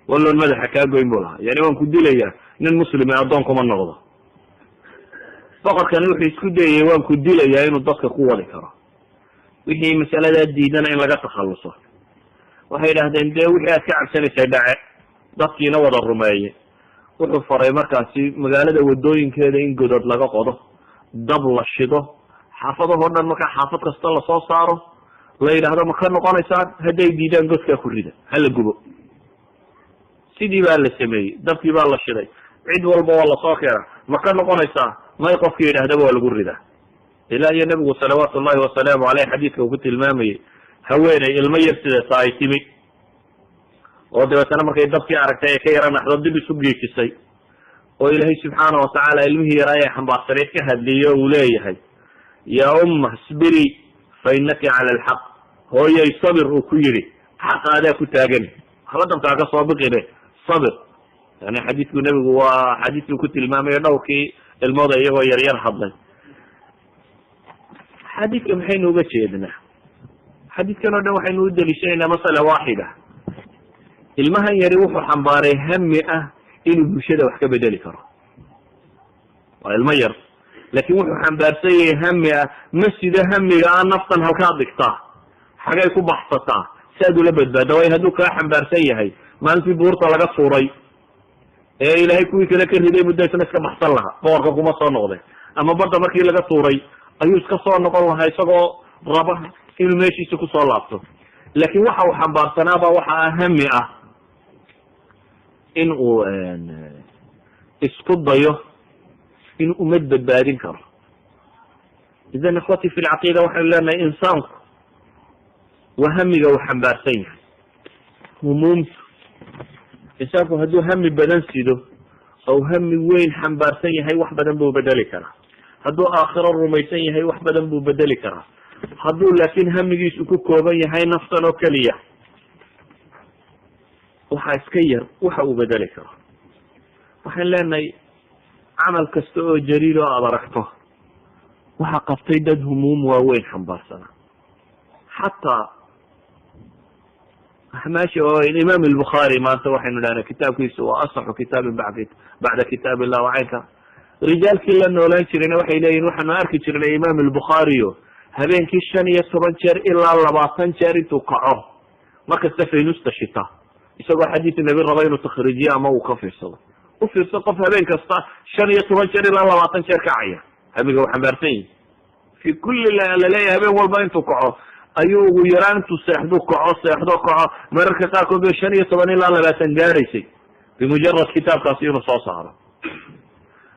walloon madaxa kaa goyn buu lahaa. yani waan ku dilayaa, nin muslime addoon kuma noqdo. boqorkani wuxuu isku dayay waan ku dilayaa inuu dadka ku wadi karo. wixii masaladaa diidana in laga takhaluso. waxay yidhahdeen dee wixii aad ka cabsanaysay dhace, dadkiina wada rumeeye. wuxuu faray markaasi magaalada wadooyinkeeda in godod laga qodo, dab la shido, xaafadahoo dhan markaa xaafad kasta lasoo saaro, la yidhaahdo ma ka noqonaysaan? hadday diidaan godkaa ku rida, hala gubo. sidii baa la sameeyey, dabkii baa la shiday, cid walba waa lasoo keena, ma ka noqonaysaa? may qofkii yidhahdaba waa lagu ridaa. ilaa iyo nabigu salawaatu ullahi wasalaamu aleyh xadiidka uu ku tilmaamayey haweeney ilmo yar sidata ay timi oo dabeetana markay dabkii aragtay ay ka yara naxdo dib isu geejisay, oo ilaahay subxaana watacaala ilmihii yaraa ee xambaarsaneed ka hadliyo uu leeyahay yaa umma isbiri fa inaki cala alxaq. hooyay sabir uu ku yidhi, xaqaadaa ku taagan, waxba dabkaa ka soo biqine sabir. yani xadiidku nebigu waa xadiidkii ku tilmaamayo dhowrkii ilmooda iyagoo yaryar hadlay. xadiidka maxaynu uga jeednaa? xadiidkan oo dhan waxaynu u daliishanaynaa masala waaxida. ilmahan yari wuxuu xambaaray hami ah inuu bulshada wax ka bedeli karo. waa ilmo yar, laakin wuxuu xambaarsan yahay hami ah, ma sida hamiga a naftan halkaad dhigtaa, xagay ku baxsataa, si aad ula badbaada. waayo hadduu kaa xambaarsan yahay maalintii buurta laga suuray ee ilaahay kuwii kale ka riday muddo isna iska baxsan lahaa, boqorka kuma soo noqday. ama badda markii laga suuray ayuu iska soo noqon lahaa isagoo raba inuu meeshiisa kusoo laabto. laakin waxa uu xambaarsanaaba waxa ah hami ah in uu isku dayo in umad badbaadin karo. idan ikhwati fi lcaqiida waxaynu leenahay insaanku waa hamiga uu xambaarsan yahay. humuumtu insaanku hadduu hami badan sido oo hami weyn xambaarsan yahay wax badan buu bedeli karaa. hadduu aakhiro rumaysan yahay wax badan buu bedeli karaa. hadduu laakin hamigiisu ku kooban yahay naftan oo keliya, waxaa iska yar waxa uu bedeli karo. waxaan leenahay camal kasta oo jaliil oo aad aragto waxa qabtay dad humuum waaweyn xambaarsana. xataa axmaashi oo imaam albukhaari maanta waxaynu dhahnay kitaabkiisu waa asaxu kitaabin bacda kitaab illah wacaynka. rijaalkii la noolaan jirayna waxay leeyihin waxaanu arki jirnay imaam albukhaariyo habeenkii 15 jeer ilaa 20 jeer intuu kaco markasta faynusta shita, isagoo xadiis nabi raba inuu takhriijiyo ama uu ka fiirsado. u fiirso qof habeen kasta 15 jeer ilaa 20 jeer kacaya, hamiga uu xambaarsan yahay. fi kulli laleeyahay habeen walba intuu kaco ayuu ugu yaraan intuu seexdu kaco mararka qaarkood bay 15 ilaa 20 gaaraysay bimujarad kitaabkaasi inuu soo saaro.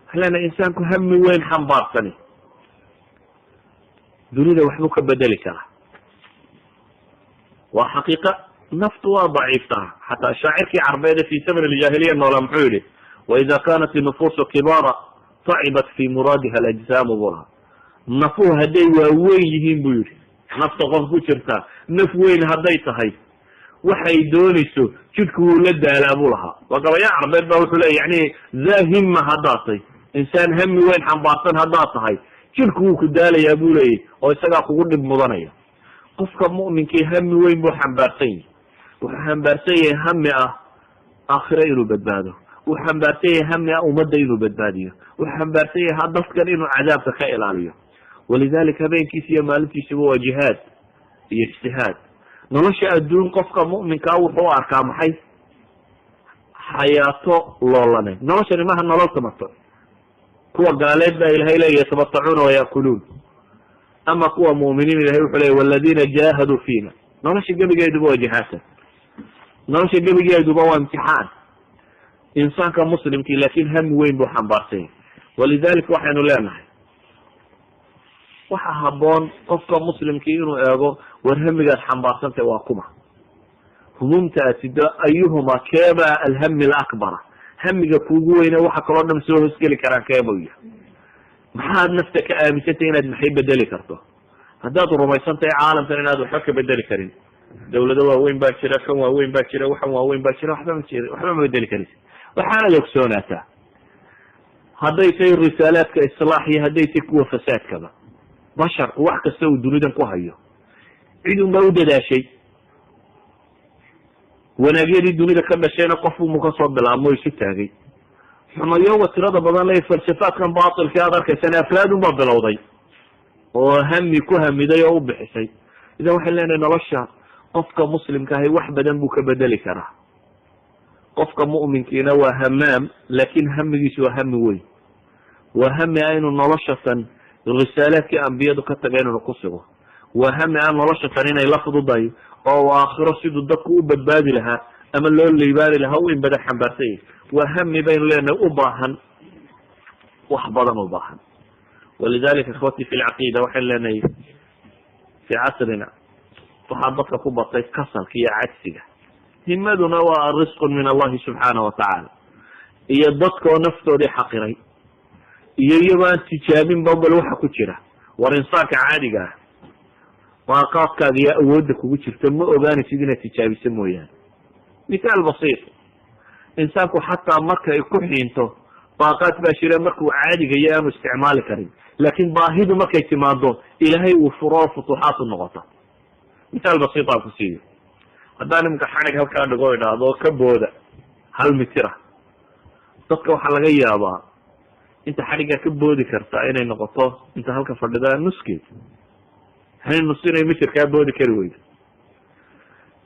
halana insaanku hami weyn xambaarsani dunida waxbuu ka bedeli karaa. waa xaqiiqa naftu waa daciiftaha. xataa shaacirkii carbeed fi zaman aljaahiliya noola muxuu yihi waida kanat nufuusu kibaara tacibat fi muraadiha alajsaamu bulaha. nafuhu hadday waaweyn yihiin buu yihi, nafta qof ku jirtaa naf weyn hadday tahay waxay doonayso jidhku wuu la daalaa buu lahaa. waa gabayaa carbeed ba wuxuu leeya yani daa hima haddaad tahay, insaan hami weyn xambaarsan haddaad tahay, jidhku wuu ku daalayaa buu leeyay oo isagaa kugu dhib mudanaya. qofka mu'minkii hami weyn buu xambaarsan yahay. wuxuu xambaarsan yahay hami ah aakhiro inuu badbaado, wuxuu xambaarsan yahay hami ah ummadda inuu badbaadiyo, wuxuu xambaarsan yahay dadkan inuu cadaabka ka ilaaliyo. walidalika habeenkiisa iyo maalintiisaba waa jihaad iyo ijtihaad. nolosha adduun qofka mu'minkaa wuxuu arkaa maxay? xayaato loolane. noloshani maaha nolol tamato. kuwa gaaleed baa ilahay leeya yatamatacuuna wayakuluun, ama kuwa mu'miniin ilahay wuxuu leeya waladiina jaahaduu fiina. nolosha gebigeeduba waa jihaadsan, nolosha gebigeeduba waa imtixaan. insaanka muslimkii laakin hami weyn buu xambaarsanya. walidalika waxaynu leenahay waxa haboon qofka muslimkii inuu eego war hamigaad xambaarsantay waa kuma, humumta atido ayuhuma keeba alhami alakbara. hamiga kuugu weyne waxa kaloo dhan soo hosgeli karaan keebaya. maxaad nafta ka aaminsantay inaad maxay bedeli karto? haddaad rumaysantahay caalamkan inaad waxba ka bedeli karin, dawlado waaweyn baa jira, kan waaweyn baa jira, waxan waaweyn baa jira, waxba ma bedeli karaysa. waxaanad ogsoonataa hadday tahay risaalaadka islaax iyo hadday tahay kuwa fasaadkaba, basharku wax kasta uu dunidan ku hayo cid unbaa u dadaashay. wanaagyadii dunida ka dhashayna qof umu kasoo bilaabmo isu taagay. xumayoga tirada badan le falsafaadkan baatilka aad arkaysana afraad unbaa bilowday oo hami ku hamiday oo u bixisay. idan waxay leenahay nolosha qofka muslimka ahi wax badan buu ka bedeli karaa. qofka mu'minkiina waa hamaam, laakin hamigiisu waa hami weyn. waa hami a inuu noloshatan risaalaadkii ambiyadu ka taga inuu ku sigo. waa hami a noloshatan inay la fududahay oo aakhiro siduu dadku u badbaadi lahaa ama loo liibaani lahaa u in badan xambaarsan yahay. waa hami baynu leenahay u baahan wax badan u baahan. walidalika ikhwati fi lcaqiida waxaynu leenahay fi casrina waxaa dadka ku batay kasalka iyo cajsiga. himaduna waa risqun min allahi subxaanahu watacaala, iyo dadkoo naftoodii xaqiray iyo iyagoo aan tijaabinba bal waxa ku jira. war insaanka caadiga ah waaqaadkaaga iyo awoodda kugu jirta ma ogaanaysid inaad tijaabisa mooyaane. mithaal basiit, insaanku xataa marka ay ku xiinto baaqaad baa jira markuu caadiga iyo aanu isticmaali karin, laakin baahidu markay timaado ilaahay uu furo futuuxaad u noqota. mithaal basiit aan ku siiyo. haddaan imika xanig halkaa dhigo idhaahdo ka booda 1 mitira, dadka waxaa laga yaabaa inta xadhiggaa ka boodi kartaa inay noqoto inta halka fadhida nuskeed. hani nus inay mitir kaa boodi kari weydo.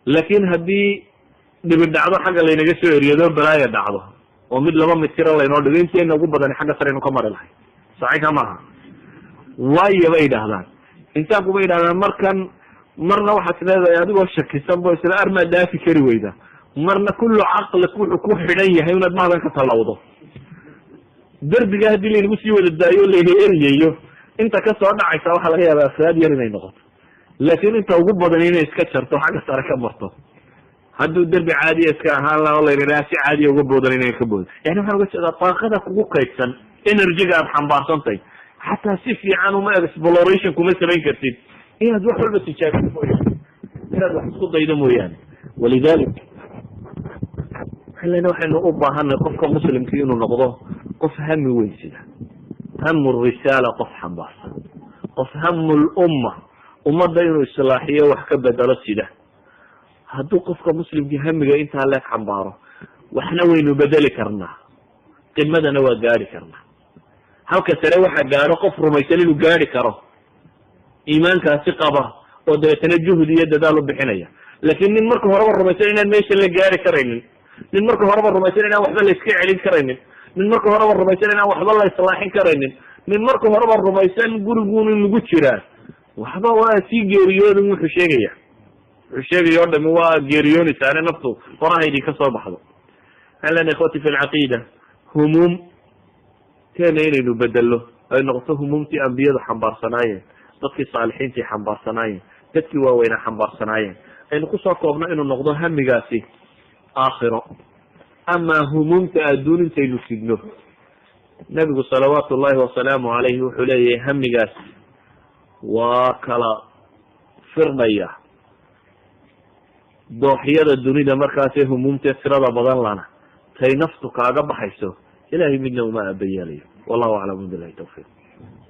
laakin haddii dhibi dhacdo xagga laynaga soo eriyado balaaya dhacdo oo mid 2 mitira laynoo dhigo inteena ugu badani xagga sareynu ka mari lahay. saxiixa maaha. waayo bay idhahdaan insaanku bay idhahdaan marna waxaad leedahay adigoo shakisan bo isla armaa dhaafi kari weyda, marna kullu caqlik wuxuu ku xidhan yahay inaad mahdan ka talawdo. derbiga haddii laynagu sii wada daayo layna eriyayo inta kasoo dhacaysa waxaa laga yaaba afraad yar inay noqoto, laakin inta ugu badan inay iska jarto xagga sare ka marto. hadduu derbi caadiya iska ahaan laha o layna si caadiya uga boodan inay ka boodo. yani waxaan uga jeedaa daaqada kugu kaydsan energyga aad xambaarsantahay xataa si fiican uma exploration kuma samayn kartid inaad wax walba tijaabiso mooyaane, inaad wax isku daydo mooyaane. walidalik waxaynu u baahanay qofka muslimkii inuu noqdo qof hami weyn sida hamu risaala, qof xambaarsan, qof hamu lumma, ummadda inuu islaaxiyo wax ka bedelo sida. hadduu qofka muslimkii hamiga intaa leeg xambaaro waxna waynu bedeli karnaa, qimadana waa gaari karnaa. halka sare waxa gaaro qof rumaysan inuu gaari karo, iimaankaasi qaba oo dabeetana juhud iyo dadaal u bixinaya. laakin nin marka horeba rumaysan inaan meesha la gaari karaynin, nin marka horeba rumaysan inaan waxba la iska celin karaynin, nin marka horeba rumaysan inaan waxba la islaaxin karaynin, nin marka horeba rumaysan guriguun in lagu jiraa waxba waa sii geeriyoodin wuxuu sheegaya o dhami waa geeriyoonaysaane naftu farahaydii kasoo baxdo. alana ikhwati fi lcaqiida humuum keena inaynu bedelo ay noqoto humuumtii ambiyadu xambaarsanaayeen, dadkii saalixiintii xambaarsanaayeen, dadkii waaweynaa xambaarsanaayeen, aynu kusoo koobno inuu noqdo hamigaasi aakhiro. amaa humuumta adduun intaynu sidno, nabigu salawaatu ullahi wasalaamu calayhi wuxuu leeyahay hamigaas waa kala firdhaya dooxyada dunida markaasee humuumtee tirada badan lana tay naftu kaaga baxayso ilahay midna uma aabayeelayo. wallahu aclam bilahi tawfiiq.